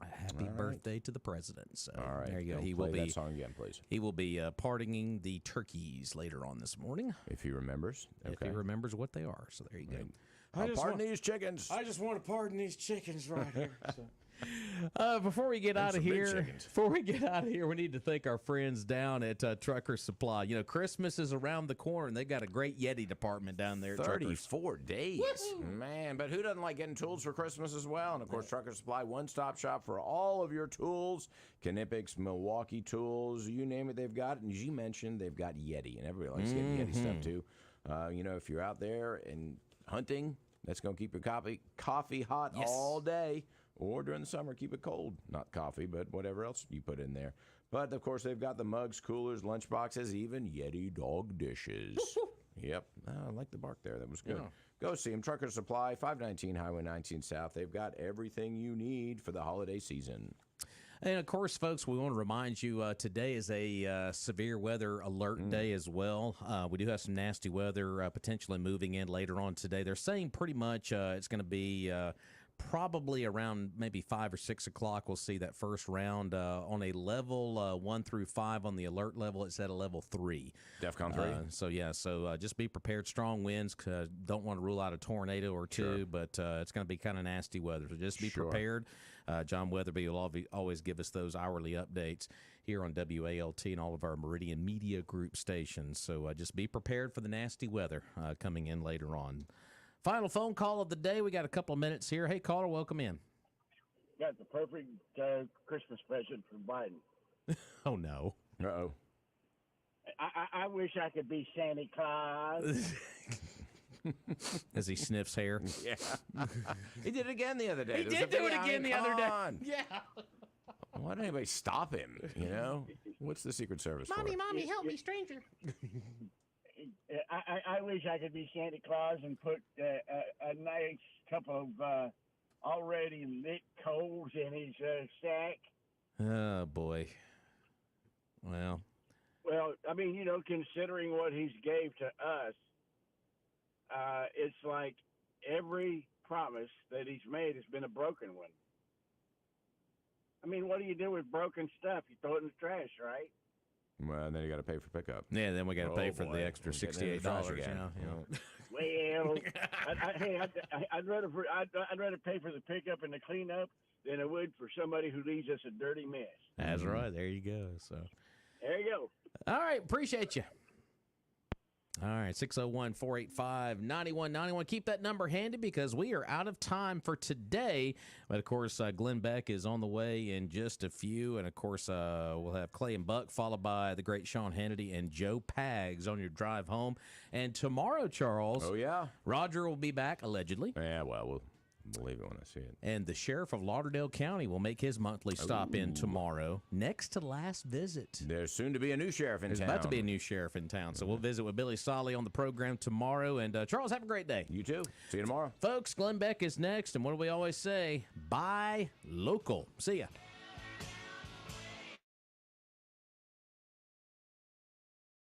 Happy birthday to the president. So all right. There you go. He will be that song again, please. He will be pardoning the turkeys later on this morning. If he remembers. If he remembers what they are. So there you go. Pardon these chickens. I just want to pardon these chickens right here. Before we get out of here, we need to thank our friends down at Trucker Supply. You know, Christmas is around the corner, and they've got a great Yeti department down there. 34 days, man. But who doesn't like getting tools for Christmas as well? And of course, Trucker Supply, one-stop shop for all of your tools. Knipex, Milwaukee tools, you name it, they've got it. And as you mentioned, they've got Yeti, and everybody likes getting Yeti stuff too. You know, if you're out there and hunting, that's going to keep your coffee hot all day. or during the summer, keep it cold. Not coffee, but whatever else you put in there. But, of course, they've got the mugs, coolers, lunch boxes, even Yeti dog dishes. Yep. I like the bark there. That was good. Yeah. Go see them. Trucker Supply, 519 Highway 19 South. They've got everything you need for the holiday season. And, of course, folks, we want to remind you today is a severe weather alert day as well. We do have some nasty weather potentially moving in later on today. They're saying pretty much it's going to be probably around maybe 5 or 6 o'clock. We'll see that first round on a level 1 through 5 on the alert level. It's at a level 3. DEFCON 3. So just be prepared. Strong winds. Don't want to rule out a tornado or two, but it's going to be kind of nasty weather. So just be prepared. John Weatherby will always give us those hourly updates here on WALT and all of our Meridian Media Group stations. So just be prepared for the nasty weather coming in later on. Final phone call of the day. We got a couple of minutes here. Hey, caller, welcome in. Got the perfect Christmas present for Biden. Oh, no. Uh-oh. I wish I could be Santa Claus. As he sniffs hair. Yeah. He did it again the other day. He did do it again the other day. Yeah. Why didn't anybody stop him, you know? What's the Secret Service for? Mommy, help me, stranger. I wish I could be Santa Claus and put a nice couple of already lit coals in his sack. Oh, boy. Well, I mean, you know, considering what he's gave to us, it's like every promise that he's made has been a broken one. I mean, what do you do with broken stuff? You throw it in the trash, right? Well, and then you got to pay for pickup. Yeah, then we got to pay for the extra $68 again. Well, I'd rather pay for the pickup and the cleanup than I would for somebody who leaves us a dirty mess. That's right. There you go. So there you go. All right, appreciate you. All right, 601-485-9191. Keep that number handy because we are out of time for today. But, of course, Glenn Beck is on the way in just a few. And, of course, we'll have Clay and Buck followed by the great Sean Hannity and Joe Pags on your drive home. And tomorrow, Charles. Oh, yeah. Roger will be back, allegedly. Yeah, well, we'll believe it when I see it. And the sheriff of Lauderdale County will make his monthly stop in tomorrow, next to last visit. There's soon to be a new sheriff in town. There's about to be a new sheriff in town. So we'll visit with Billy Solly on the program tomorrow. And Charles, have a great day. You too. See you tomorrow. Folks, Glenn Beck is next. And what do we always say? Buy local. See ya.